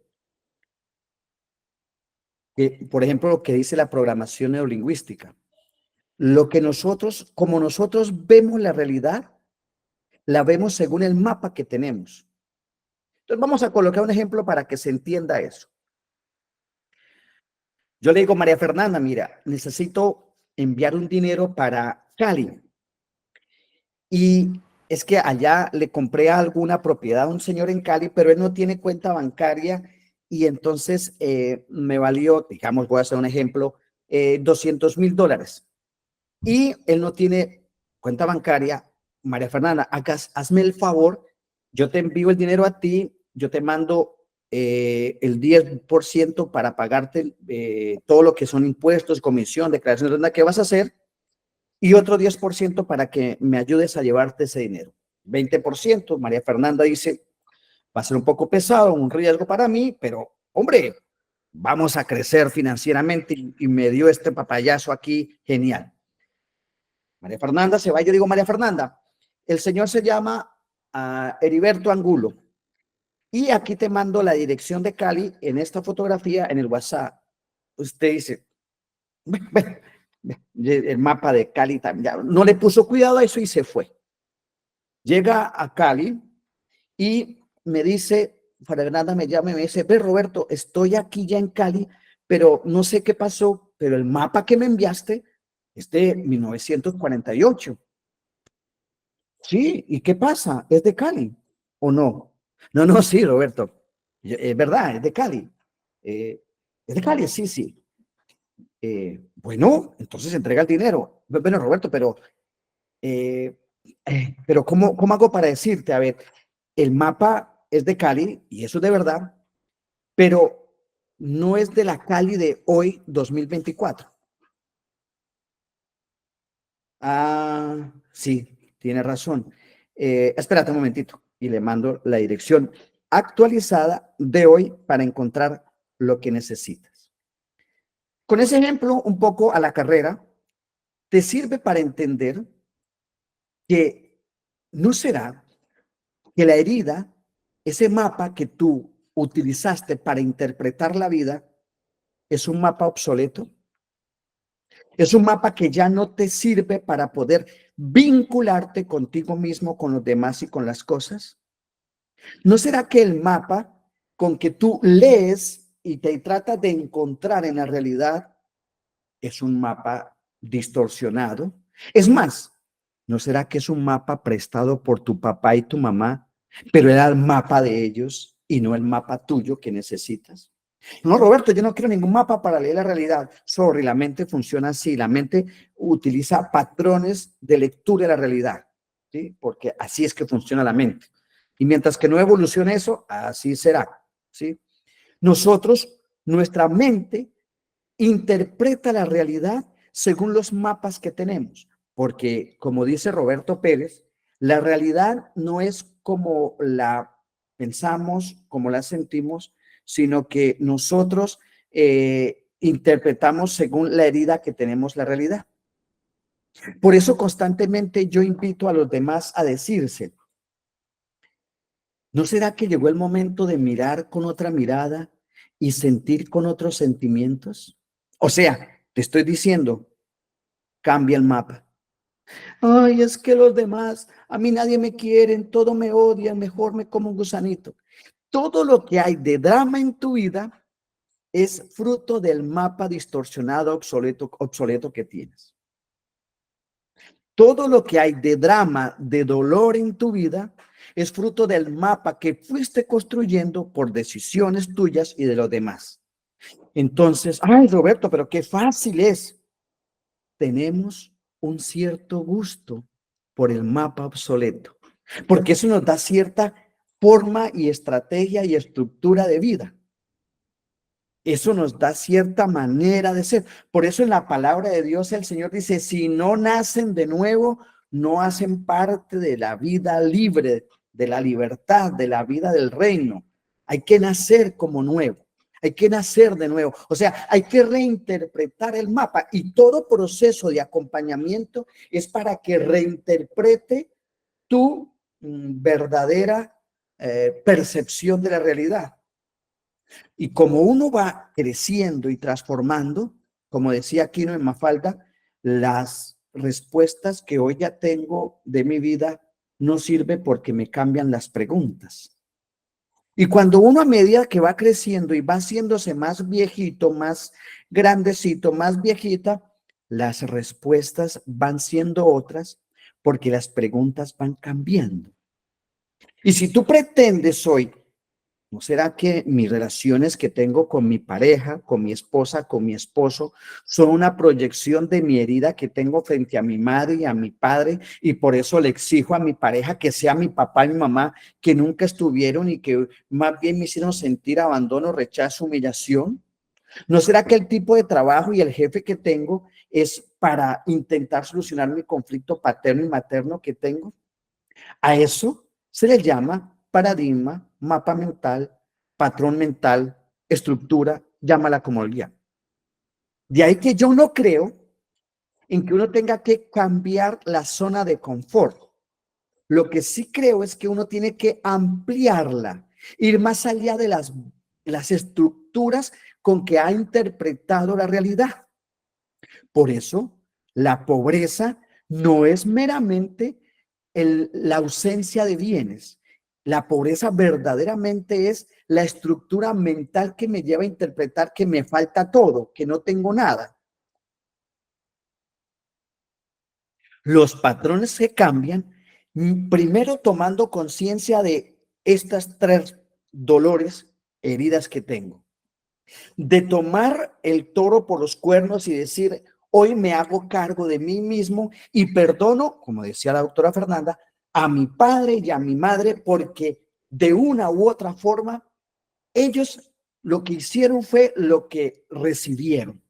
que, por ejemplo, lo que dice la programación neurolingüística, lo que nosotros, como nosotros vemos la realidad, la vemos según el mapa que tenemos. Entonces vamos a colocar un ejemplo para que se entienda eso. Yo le digo, María Fernanda, mira, necesito enviar un dinero para Cali. Y es que allá le compré alguna propiedad a un señor en Cali, pero él no tiene cuenta bancaria y entonces me valió, digamos, voy a hacer un ejemplo, $200,000. Y él no tiene cuenta bancaria. María Fernanda, hazme el favor, yo te envío el dinero a ti, yo te mando el 10% para pagarte todo lo que son impuestos, comisión, declaración de renta que vas a hacer, y otro 10% para que me ayudes a llevarte ese dinero. 20%, María Fernanda dice, va a ser un poco pesado, un riesgo para mí, pero hombre, vamos a crecer financieramente y me dio este papayazo aquí, genial. María Fernanda se va, yo digo, María Fernanda, el señor se llama Heriberto Angulo y aquí te mando la dirección de Cali en esta fotografía en el WhatsApp. Usted dice, el mapa de Cali también, no le puso cuidado a eso y se fue. Llega a Cali y me dice, Fernanda me llama y me dice, ve Roberto, estoy aquí ya en Cali, pero no sé qué pasó, pero el mapa que me enviaste es de 1948. Sí, ¿y qué pasa? ¿Es de Cali o no? No, no, sí, Roberto. Es verdad, es de Cali. Es de Cali, sí, sí. Bueno, entonces entrega el dinero. Bueno, Roberto, pero ¿cómo hago para decirte? A ver, el mapa es de Cali y eso es de verdad, pero no es de la Cali de hoy, 2024. Ah, sí, tiene razón. Espérate un momentito y le mando la dirección actualizada de hoy para encontrar lo que necesitas. Con ese ejemplo, un poco a la carrera, te sirve para entender que no será que la herida, ese mapa que tú utilizaste para interpretar la vida, es un mapa obsoleto. Es un mapa que ya no te sirve para poder vincularte contigo mismo, con los demás y con las cosas. ¿No será que el mapa con que tú lees y te tratas de encontrar en la realidad es un mapa distorsionado? Es más, ¿no será que es un mapa prestado por tu papá y tu mamá, pero era el mapa de ellos y no el mapa tuyo que necesitas? No, Roberto, yo no quiero ningún mapa para leer la realidad. Sorry, la mente funciona así. La mente utiliza patrones de lectura de la realidad, ¿sí? Porque así es que funciona la mente. Y mientras que no evolucione eso, así será, ¿sí? Nosotros, nuestra mente interpreta la realidad según los mapas que tenemos, porque como dice Roberto Pérez, la realidad no es como la pensamos, como la sentimos, sino que nosotros interpretamos según la herida que tenemos la realidad. Por eso constantemente yo invito a los demás a decirse, ¿no será que llegó el momento de mirar con otra mirada y sentir con otros sentimientos? O sea, te estoy diciendo, cambia el mapa. Ay, es que los demás, a mí nadie me quiere, todo me odian, mejor me como un gusanito. Todo lo que hay de drama en tu vida es fruto del mapa distorsionado, obsoleto que tienes. Todo lo que hay de drama, de dolor en tu vida, es fruto del mapa que fuiste construyendo por decisiones tuyas y de los demás. Entonces, ay, Roberto, pero qué fácil es. Tenemos un cierto gusto por el mapa obsoleto, porque eso nos da cierta forma y estrategia y estructura de vida. Eso nos da cierta manera de ser. Por eso en la palabra de Dios el Señor dice, si no nacen de nuevo, no hacen parte de la vida libre, de la libertad, de la vida del reino. Hay que nacer como nuevo. Hay que nacer de nuevo. O sea, hay que reinterpretar el mapa y todo proceso de acompañamiento es para que reinterprete tu verdadera percepción de la realidad. Y como uno va creciendo y transformando, como decía Aquino en Mafalda, las respuestas que hoy ya tengo de mi vida no sirve porque me cambian las preguntas. Y cuando uno a medida que va creciendo y va haciéndose más viejito, más grandecito, más viejita, las respuestas van siendo otras porque las preguntas van cambiando. Y si tú pretendes hoy, ¿no será que mis relaciones que tengo con mi pareja, con mi esposa, con mi esposo, son una proyección de mi herida que tengo frente a mi madre y a mi padre? Y por eso le exijo a mi pareja que sea mi papá y mi mamá, que nunca estuvieron y que más bien me hicieron sentir abandono, rechazo, humillación. ¿No será que el tipo de trabajo y el jefe que tengo es para intentar solucionar mi conflicto paterno y materno que tengo? A eso se le llama paradigma, mapa mental, patrón mental, estructura, llámala como el. De ahí que yo no creo en que uno tenga que cambiar la zona de confort. Lo que sí creo es que uno tiene que ampliarla, ir más allá de las estructuras con que ha interpretado la realidad. Por eso, la pobreza no es meramente la ausencia de bienes. La pobreza verdaderamente es la estructura mental que me lleva a interpretar que me falta todo, que no tengo nada. Los patrones que cambian, primero tomando conciencia de estas tres dolores, heridas que tengo. De tomar el toro por los cuernos y decir, hoy me hago cargo de mí mismo y perdono, como decía la doctora Fernanda, a mi padre y a mi madre, porque de una u otra forma, ellos lo que hicieron fue lo que recibieron.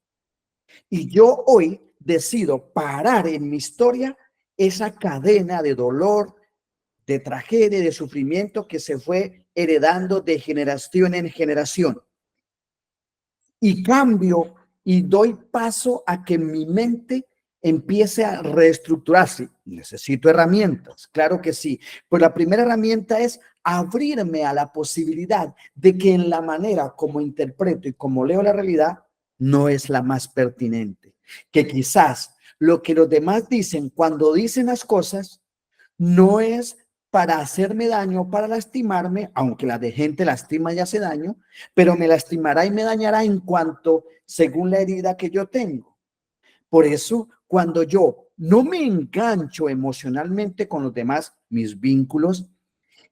Y yo hoy decido parar en mi historia esa cadena de dolor, de tragedia, de sufrimiento que se fue heredando de generación en generación. Y cambio y doy paso a que mi mente empiece a reestructurarse. Necesito herramientas, claro que sí. Pues la primera herramienta es abrirme a la posibilidad de que en la manera como interpreto y como leo la realidad no es la más pertinente. Que quizás lo que los demás dicen cuando dicen las cosas no es para hacerme daño, para lastimarme, aunque la de gente lastima y hace daño, pero me lastimará y me dañará en cuanto según la herida que yo tengo. Por eso, cuando yo no me engancho emocionalmente con los demás, mis vínculos,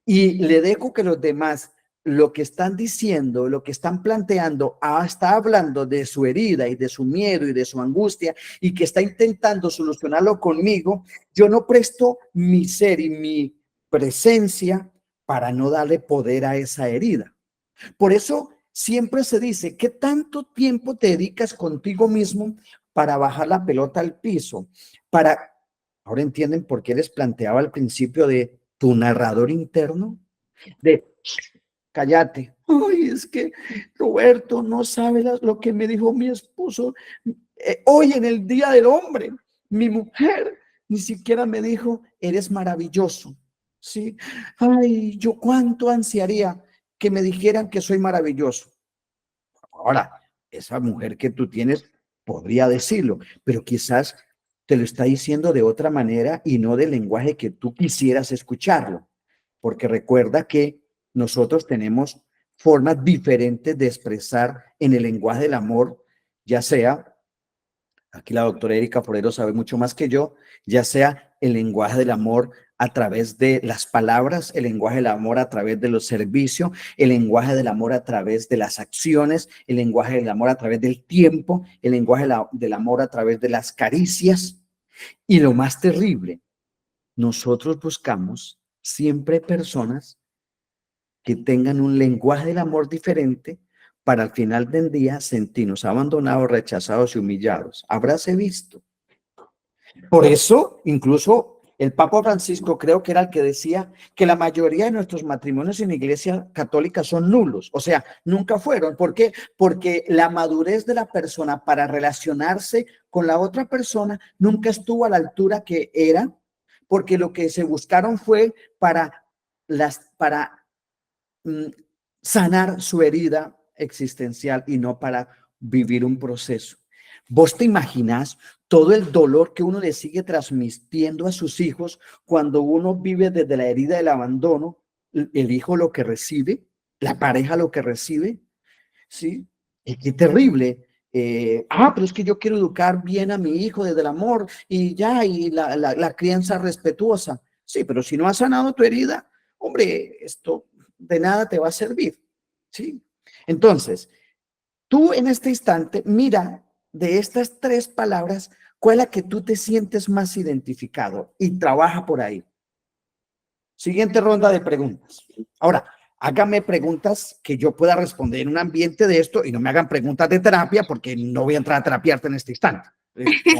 y le dejo que los demás lo que están diciendo, lo que están planteando, está hablando de su herida y de su miedo y de su angustia y que está intentando solucionarlo conmigo, yo no presto mi ser y mi presencia para no darle poder a esa herida. Por eso siempre se dice, ¿qué tanto tiempo te dedicas contigo mismo para bajar la pelota al piso? Ahora entienden por qué les planteaba al principio de tu narrador interno, de cállate. Ay, es que Roberto no sabe lo que me dijo mi esposo hoy en el Día del Hombre. Mi mujer ni siquiera me dijo, eres maravilloso. Sí. Ay, yo cuánto ansiaría que me dijeran que soy maravilloso. Ahora, esa mujer que tú tienes podría decirlo, pero quizás te lo está diciendo de otra manera y no del lenguaje que tú quisieras escucharlo. Porque recuerda que nosotros tenemos formas diferentes de expresar en el lenguaje del amor, ya sea, aquí la doctora Erika Forero sabe mucho más que yo, ya sea el lenguaje del amor a través de las palabras, el lenguaje del amor a través de los servicios, el lenguaje del amor a través de las acciones, el lenguaje del amor a través del tiempo, el lenguaje del amor a través de las caricias. Y lo más terrible, nosotros buscamos siempre personas que tengan un lenguaje del amor diferente para al final del día sentirnos abandonados, rechazados y humillados. Habráse visto. Por eso, incluso El Papa Francisco creo que era el que decía que la mayoría de nuestros matrimonios en la Iglesia Católica son nulos, o sea, nunca fueron. ¿Por qué? Porque la madurez de la persona para relacionarse con la otra persona nunca estuvo a la altura que era, porque lo que se buscaron fue para sanar su herida existencial y no para vivir un proceso. ¿Vos te imaginas todo el dolor que uno le sigue transmitiendo a sus hijos cuando uno vive desde la herida del abandono? El hijo lo que recibe, la pareja lo que recibe, ¿sí? Es que terrible. Pero es que yo quiero educar bien a mi hijo desde el amor y ya, y la crianza respetuosa. Sí, pero si no has sanado tu herida, hombre, esto de nada te va a servir, ¿sí? Entonces, tú en este instante, mira de estas tres palabras, ¿cuál es la que tú te sientes más identificado? Y trabaja por ahí. Siguiente ronda de preguntas. Ahora, hágame preguntas que yo pueda responder en un ambiente de esto y no me hagan preguntas de terapia porque no voy a entrar a terapiarte en este instante.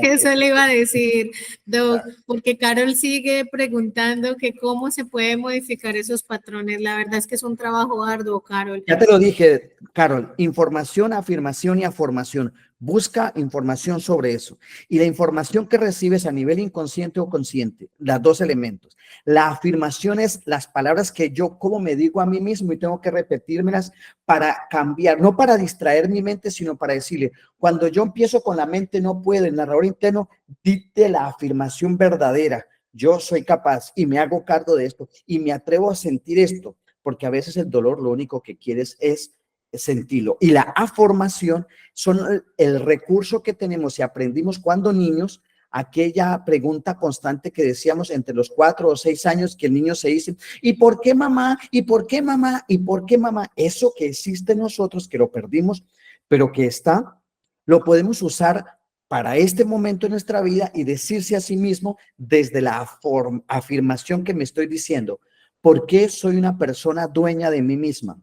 Eso le iba a decir, Doc, porque Carol sigue preguntando que cómo se puede modificar esos patrones. La verdad es que es un trabajo arduo, Carol. Ya te lo dije, Carol, información, afirmación y afirmación. Busca información sobre eso. Y la información que recibes a nivel inconsciente o consciente, los dos elementos. La afirmación es las palabras que yo, como me digo a mí mismo y tengo que repetírmelas para cambiar, no para distraer mi mente, sino para decirle, cuando yo empiezo con la mente no puedo, el narrador interno, dite la afirmación verdadera. Yo soy capaz y me hago cargo de esto y me atrevo a sentir esto, porque a veces el dolor lo único que quieres es sentirlo. Y la afirmación son el recurso que tenemos y aprendimos cuando niños, aquella pregunta constante que decíamos entre los 4 o 6 años que el niño se dice, ¿y por qué mamá? ¿Y por qué mamá? ¿Y por qué mamá? Eso que existe en nosotros, que lo perdimos, pero que está, lo podemos usar para este momento de nuestra vida y decirse a sí mismo desde la afirmación que me estoy diciendo, ¿por qué soy una persona dueña de mí misma?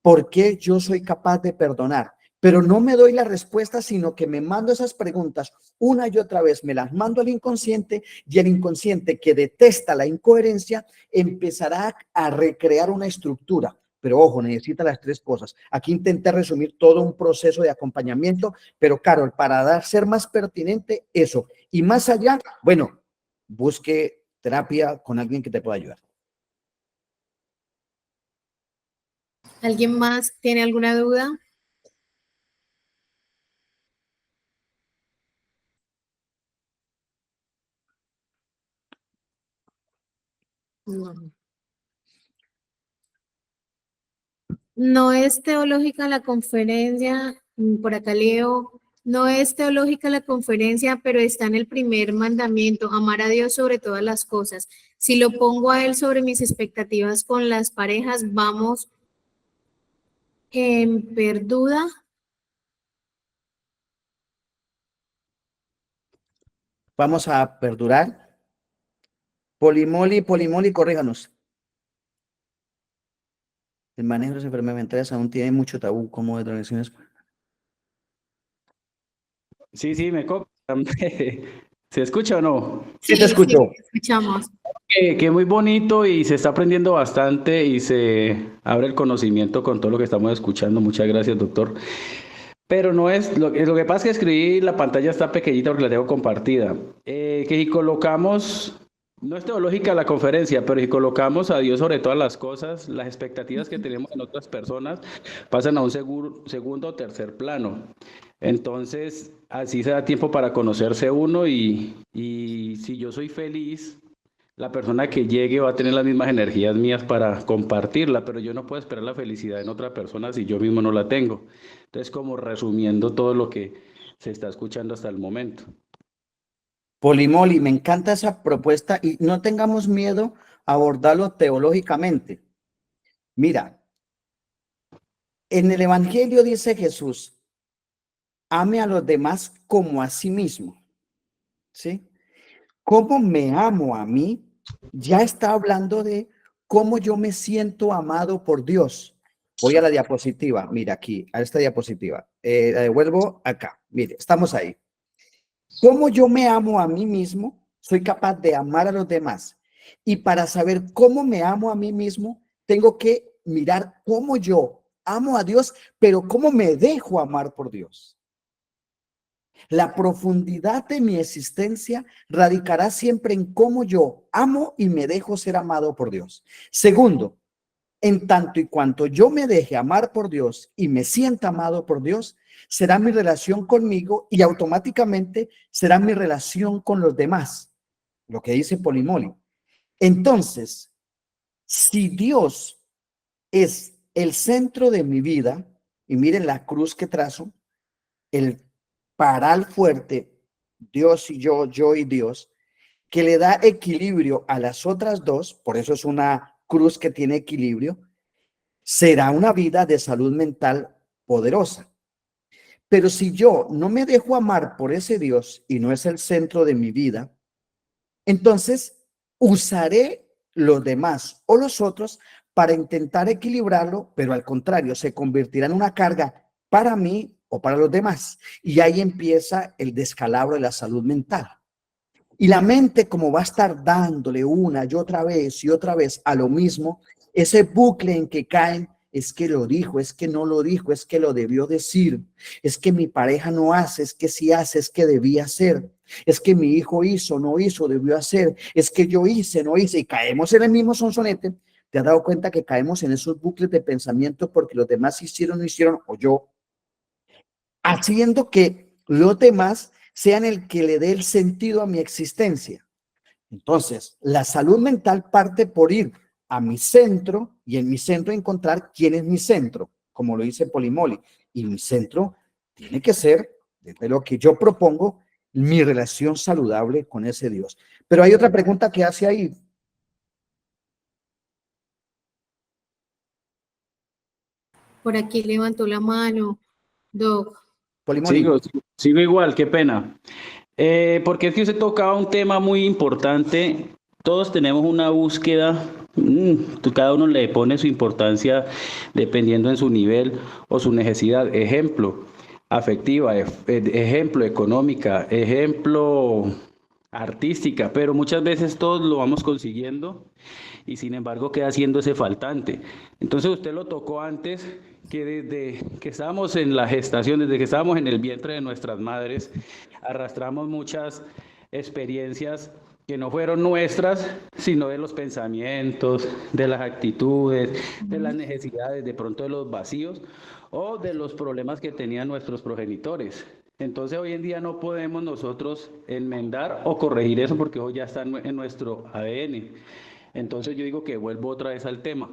¿Por qué yo soy capaz de perdonar? Pero no me doy la respuesta, sino que me mando esas preguntas una y otra vez, me las mando al inconsciente y el inconsciente que detesta la incoherencia empezará a recrear una estructura. Pero ojo, necesita las tres cosas. Aquí intenté resumir todo un proceso de acompañamiento, pero Carol, para ser más pertinente eso y más allá, bueno, busque terapia con alguien que te pueda ayudar. ¿Alguien más tiene alguna duda? No. No es teológica la conferencia, por acá leo, no es teológica la conferencia, pero está en el primer mandamiento, amar a Dios sobre todas las cosas. Si lo pongo a Él sobre mis expectativas con las parejas, vamos en perduda. Vamos a perdurar. Polimoli, corríjanos. El manejo de las enfermedades mentales aún tiene mucho tabú como de transmisiones. Sí, me copian. ¿Se escucha o no? Sí, te escucho. Sí, escuchamos. Que muy bonito y se está aprendiendo bastante y se abre el conocimiento con todo lo que estamos escuchando. Muchas gracias, doctor. Pero no es, lo que pasa es que escribí, la pantalla está pequeñita porque la tengo compartida. Que si colocamos, no es teológica la conferencia, pero si colocamos a Dios sobre todas las cosas, las expectativas que tenemos en otras personas pasan a un segundo o tercer plano. Entonces, así se da tiempo para conocerse uno y si yo soy feliz, la persona que llegue va a tener las mismas energías mías para compartirla, pero yo no puedo esperar la felicidad en otra persona si yo mismo no la tengo. Entonces, como resumiendo todo lo que se está escuchando hasta el momento. Polimoli, me encanta esa propuesta y no tengamos miedo a abordarlo teológicamente. Mira, en el Evangelio dice Jesús, ame a los demás como a sí mismo, ¿sí? ¿Cómo me amo a mí? Ya está hablando de cómo yo me siento amado por Dios. Voy a la diapositiva, mira aquí, a esta diapositiva. La devuelvo acá, mire, estamos ahí. ¿Cómo yo me amo a mí mismo? soy capaz de amar a los demás. Y para saber cómo me amo a mí mismo, tengo que mirar cómo yo amo a Dios, pero cómo me dejo amar por Dios. La profundidad de mi existencia radicará siempre en cómo yo amo y me dejo ser amado por Dios. Segundo, en tanto y cuanto yo me deje amar por Dios y me sienta amado por Dios, será mi relación conmigo y automáticamente será mi relación con los demás. Lo que dice Polymoli. Entonces, si Dios es el centro de mi vida, y miren la cruz que trazo, el paral fuerte, Dios y yo y Dios, que le da equilibrio a las otras dos, por eso es una cruz que tiene equilibrio, será una vida de salud mental poderosa. Pero si yo no me dejo amar por ese Dios y no es el centro de mi vida, entonces usaré los demás o los otros para intentar equilibrarlo, pero al contrario, se convertirá en una carga para mí o para los demás. Y ahí empieza el descalabro de la salud mental. Y la mente, como va a estar dándole una y otra vez a lo mismo, ese bucle en que caen, es que lo dijo, es que no lo dijo, es que lo debió decir, es que mi pareja no hace, es que sí hace, es que debía hacer, es que mi hijo hizo, no hizo, debió hacer, es que yo hice, no hice, y caemos en el mismo sonsonete. ¿Te has dado cuenta que caemos en esos bucles de pensamiento porque los demás hicieron, no hicieron, o yo? Haciendo que los demás sean el que le dé el sentido a mi existencia. Entonces, la salud mental parte por ir a mi centro y en mi centro encontrar quién es mi centro, como lo dice Polymoli. Y mi centro tiene que ser, desde lo que yo propongo, mi relación saludable con ese Dios. Pero hay otra pregunta que hace ahí. Por aquí levantó la mano, Doc. Polymoli. Sigo igual, qué pena. Porque es que usted tocaba un tema muy importante. Todos tenemos una búsqueda, cada uno le pone su importancia dependiendo en su nivel o su necesidad. Ejemplo, afectiva, ejemplo, económica, ejemplo, artística, pero muchas veces todos lo vamos consiguiendo y sin embargo queda siendo ese faltante. Entonces usted lo tocó antes, que desde que estábamos en la gestación, desde que estábamos en el vientre de nuestras madres, arrastramos muchas experiencias que no fueron nuestras, sino de los pensamientos, de las actitudes, de las necesidades, de pronto de los vacíos o de los problemas que tenían nuestros progenitores. Entonces hoy en día no podemos nosotros enmendar o corregir eso porque hoy ya está en nuestro ADN. Entonces yo digo que vuelvo otra vez al tema.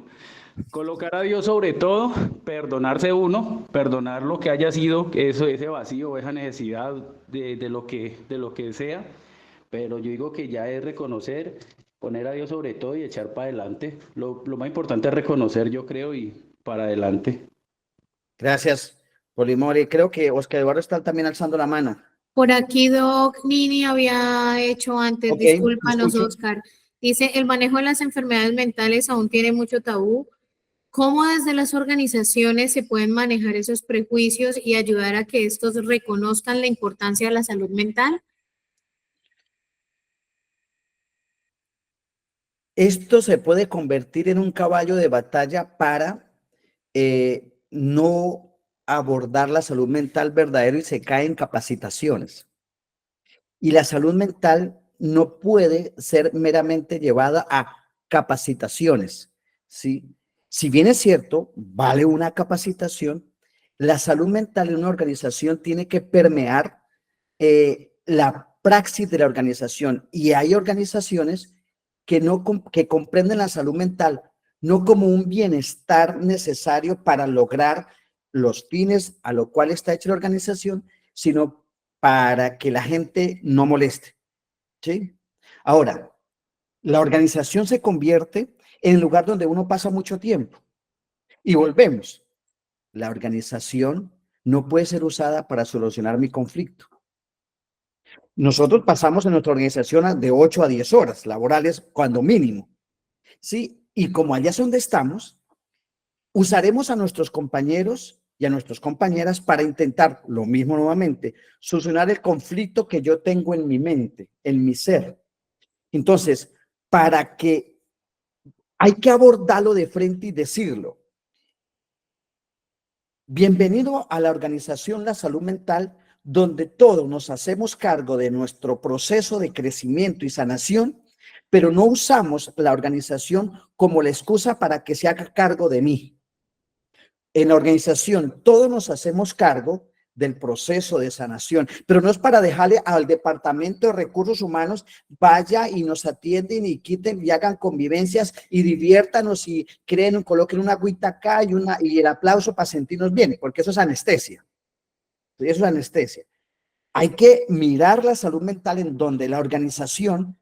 Colocar a Dios sobre todo, perdonarse uno, perdonar lo que haya sido eso, ese vacío, esa necesidad de lo que sea, pero yo digo que ya es reconocer, poner a Dios sobre todo y echar para adelante. Lo más importante es reconocer, yo creo, y para adelante. Gracias, Polymoli. Creo que Oscar Eduardo está también alzando la mano. Por aquí, Doc, Nini había hecho antes, Ok, discúlpanos, escucho. Oscar. Dice, el manejo de las enfermedades mentales aún tiene mucho tabú. ¿Cómo desde las organizaciones se pueden manejar esos prejuicios y ayudar a que estos reconozcan la importancia de la salud mental? Esto se puede convertir en un caballo de batalla para no abordar la salud mental verdadero y se cae en capacitaciones. Y la salud mental no puede ser meramente llevada a capacitaciones, ¿sí? Si bien es cierto, vale una capacitación, la salud mental en una organización tiene que permear la praxis de la organización. Y hay organizaciones que comprenden la salud mental no como un bienestar necesario para lograr los fines a lo cual está hecha la organización, sino para que la gente no moleste, ¿sí? Ahora, la organización se convierte en el lugar donde uno pasa mucho tiempo. Y volvemos. La organización no puede ser usada para solucionar mi conflicto. Nosotros pasamos en nuestra organización de 8 a 10 horas laborales, cuando mínimo, ¿sí? Y como allá es donde estamos, usaremos a nuestros compañeros y a nuestras compañeras para intentar, lo mismo nuevamente, solucionar el conflicto que yo tengo en mi mente, en mi ser. Entonces, para que hay que abordarlo de frente y decirlo. Bienvenido a la organización La Salud Mental, donde todos nos hacemos cargo de nuestro proceso de crecimiento y sanación, pero no usamos la organización como la excusa para que se haga cargo de mí. En la organización todos nos hacemos cargo del proceso de sanación, pero no es para dejarle al departamento de recursos humanos vaya y nos atienden y quiten y hagan convivencias y diviértanos y creen, coloquen una agüita acá y el aplauso para sentirnos bien, porque eso es anestesia. Eso es anestesia. Hay que mirar la salud mental en donde la organización,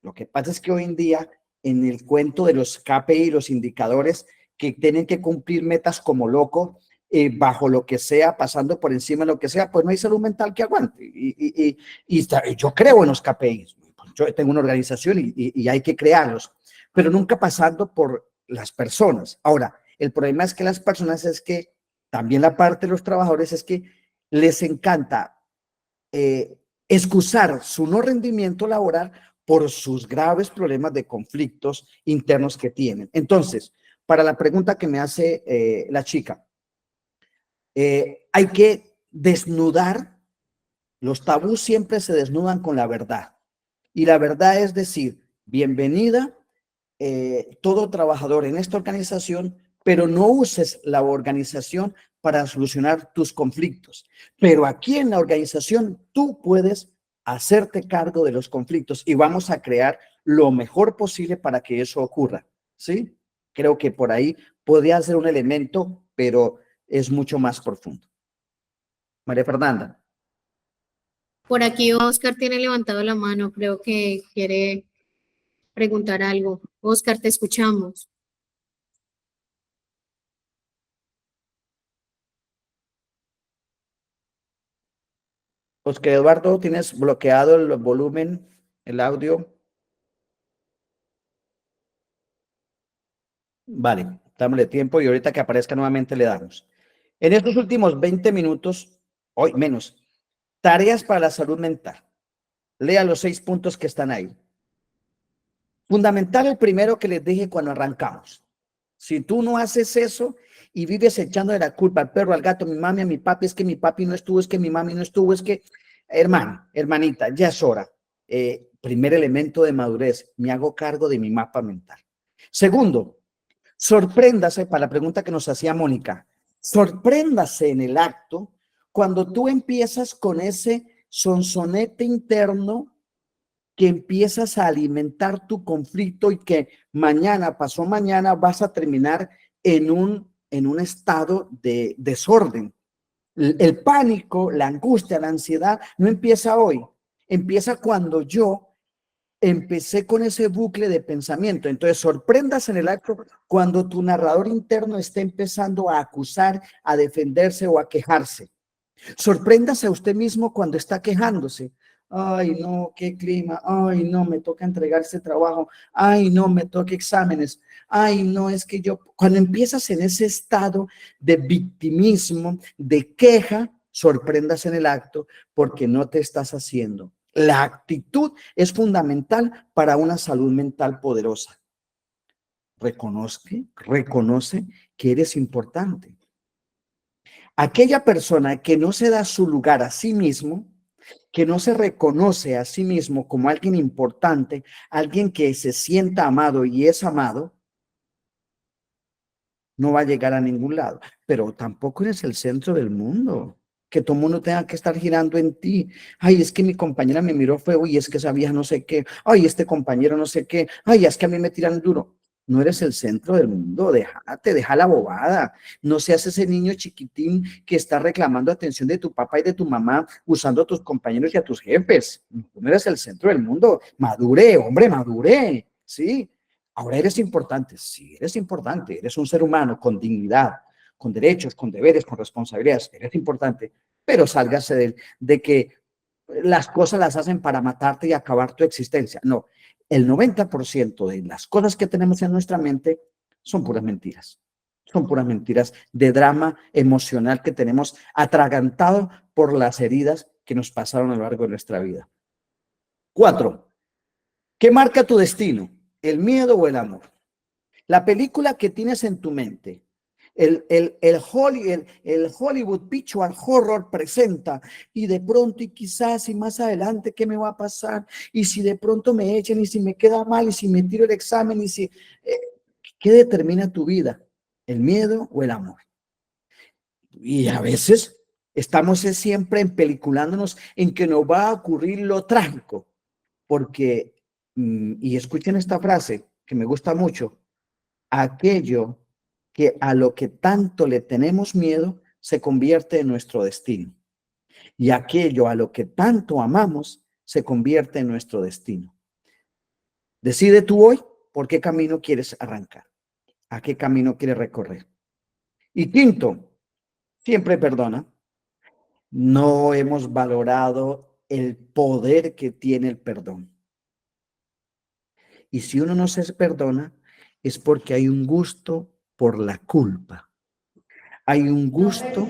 lo que pasa es que hoy en día en el cuento de los KPI, los indicadores que tienen que cumplir metas como loco, bajo lo que sea, pasando por encima de lo que sea, pues no hay salud mental que aguante. Y yo creo en los KPIs. Yo tengo una organización y hay que crearlos, pero nunca pasando por las personas. Ahora, el problema es que las personas es que, también la parte de los trabajadores es que les encanta excusar su no rendimiento laboral por sus graves problemas de conflictos internos que tienen. Entonces, para la pregunta que me hace la chica, hay que desnudar, los tabús siempre se desnudan con la verdad. Y la verdad es decir, bienvenida todo trabajador en esta organización, pero no uses la organización para solucionar tus conflictos. Pero aquí en la organización tú puedes hacerte cargo de los conflictos y vamos a crear lo mejor posible para que eso ocurra, ¿sí? Creo que por ahí podría ser un elemento, pero es mucho más profundo. María Fernanda. Por aquí Oscar tiene levantado la mano, creo que quiere preguntar algo. Oscar, te escuchamos. Oscar Eduardo, ¿tienes bloqueado el volumen, el audio? Vale, dámosle tiempo y ahorita que aparezca nuevamente le damos. En estos últimos 20 minutos, hoy menos, tareas para la salud mental. Lea los 6 puntos que están ahí. Fundamental el primero que les dije cuando arrancamos. Si tú no haces eso y vives echando de la culpa al perro, al gato, a mi mami, a mi papi, es que mi papi no estuvo, es que mi mami no estuvo, es que, hermano, hermanita, ya es hora. Primer elemento de madurez, me hago cargo de mi mapa mental. Segundo, sorpréndase, para la pregunta que nos hacía Mónica, sorpréndase en el acto cuando tú empiezas con ese sonsonete interno que empiezas a alimentar tu conflicto y que mañana, pasó mañana, vas a terminar en un estado de desorden. El pánico, la angustia, la ansiedad no empieza hoy, empieza cuando yo empecé con ese bucle de pensamiento. Entonces, sorprendas en el acto cuando tu narrador interno esté empezando a acusar, a defenderse o a quejarse. Sorpréndase a usted mismo cuando está quejándose. Ay, no, qué clima. Ay, no, me toca entregar ese trabajo. Ay, no, me toca exámenes. Ay, no, es que yo, cuando empiezas en ese estado de victimismo, de queja, sorpréndase en el acto porque no te estás haciendo. La actitud es fundamental para una salud mental poderosa. Reconoce que eres importante. Aquella persona que no se da su lugar a sí mismo, que no se reconoce a sí mismo como alguien importante, alguien que se sienta amado y es amado, no va a llegar a ningún lado. Pero tampoco eres el centro del mundo, que todo el mundo tenga que estar girando en ti. Ay, es que mi compañera me miró feo y es que esa vieja no sé qué. Ay, este compañero no sé qué. Ay, es que a mí me tiran duro. No eres el centro del mundo, deja la bobada. No seas ese niño chiquitín que está reclamando atención de tu papá y de tu mamá usando a tus compañeros y a tus jefes. No eres el centro del mundo. Madure, hombre, madure. Sí. Ahora eres importante. Sí, eres importante. Eres un ser humano con dignidad, con derechos, con deberes, con responsabilidades. Eres importante. Pero sálgase de que las cosas las hacen para matarte y acabar tu existencia. No. El 90% de las cosas que tenemos en nuestra mente son puras mentiras. Son puras mentiras de drama emocional que tenemos atragantado por las heridas que nos pasaron a lo largo de nuestra vida. 4. ¿Qué marca tu destino? ¿El miedo o el amor? La película que tienes en tu mente, el Hollywood Picture Horror presenta, y de pronto, y quizás, y más adelante, ¿qué me va a pasar? Y si de pronto me echan, y si me queda mal, y si me tiro el examen, y si... ¿qué determina tu vida? ¿El miedo o el amor? Y a veces estamos siempre empeliculándonos en que nos va a ocurrir lo trágico, porque, y escuchen esta frase que me gusta mucho, aquello que a lo que tanto le tenemos miedo se convierte en nuestro destino, y aquello a lo que tanto amamos se convierte en nuestro destino. Decide tú hoy por qué camino quieres arrancar, a qué camino quieres recorrer. Y quinto, siempre perdona. No hemos valorado el poder que tiene el perdón. Y si uno no se perdona, es porque hay un gusto por la culpa. Hay un gusto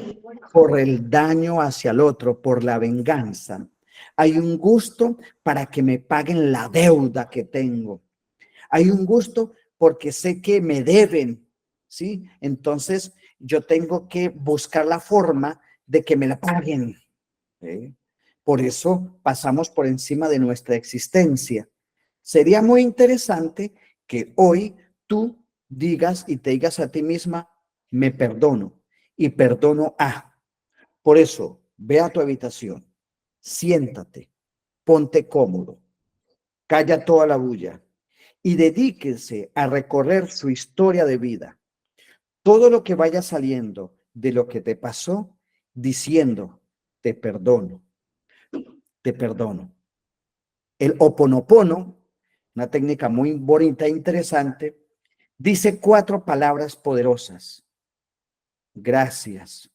por el daño hacia el otro, por la venganza. Hay un gusto para que me paguen la deuda que tengo. Hay un gusto porque sé que me deben, ¿sí? Entonces yo tengo que buscar la forma de que me la paguen. ¿Sí? Por eso pasamos por encima de nuestra existencia. Sería muy interesante que hoy tú digas y te digas a ti misma, me perdono y perdono a. Por eso, ve a tu habitación, siéntate, ponte cómodo, calla toda la bulla y dedíquese a recorrer su historia de vida. Todo lo que vaya saliendo de lo que te pasó, diciendo, te perdono, te perdono. El Ho'oponopono, una técnica muy bonita e interesante, dice 4 palabras poderosas. Gracias.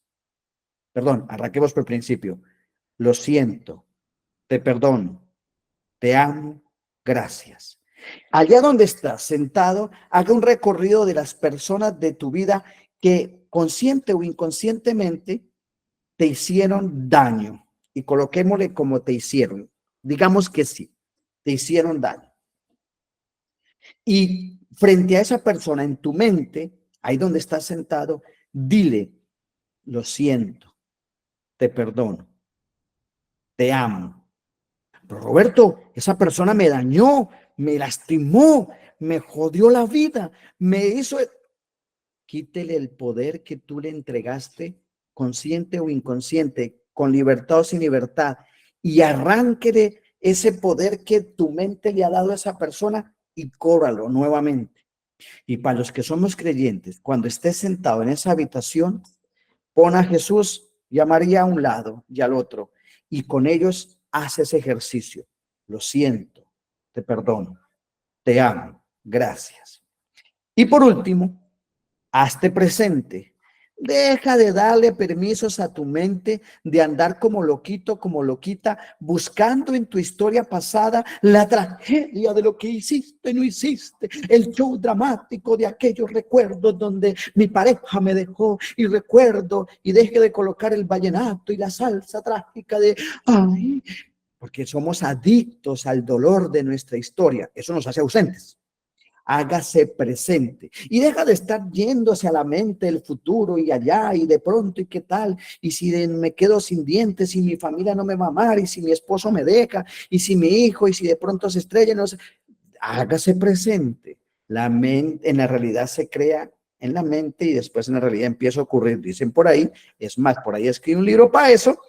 Perdón, arranquemos por el principio. Lo siento, te perdono, te amo, gracias. Allá donde estás sentado, haga un recorrido de las personas de tu vida que consciente o inconscientemente te hicieron daño. Y coloquémosle como te hicieron. Digamos que sí, te hicieron daño. Y frente a esa persona en tu mente, ahí donde estás sentado, dile, lo siento, te perdono, te amo. Pero Roberto, esa persona me dañó, me lastimó, me jodió la vida, me hizo... Quítele el poder que tú le entregaste, consciente o inconsciente, con libertad o sin libertad, y arránquele ese poder que tu mente le ha dado a esa persona y cóbralo nuevamente. Y para los que somos creyentes, cuando estés sentado en esa habitación, pon a Jesús y a María a un lado y al otro, y con ellos haz ese ejercicio. Lo siento, te perdono, te amo, gracias. Y por último, hazte presente. Deja de darle permisos a tu mente de andar como loquito, como loquita, buscando en tu historia pasada la tragedia de lo que hiciste, no hiciste, el show dramático de aquellos recuerdos donde mi pareja me dejó y recuerdo, y deje de colocar el vallenato y la salsa trágica de ay, porque somos adictos al dolor de nuestra historia. Eso nos hace ausentes. Hágase presente y deja de estar yéndose a la mente el futuro y allá y de pronto y qué tal, y si me quedo sin dientes y mi familia no me va a amar, y si mi esposo me deja, y si mi hijo, y si de pronto se estrella, no sé. Hágase presente. La mente en la realidad se crea en la mente y después en la realidad empieza a ocurrir, dicen por ahí. Es más, por ahí escribí un libro para eso.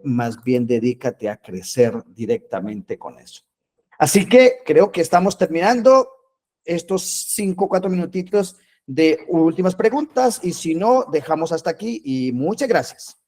Más bien dedícate a crecer directamente con eso. Así que creo que estamos terminando estos 5 o 4 minutitos de últimas preguntas, y si no, dejamos hasta aquí y muchas gracias.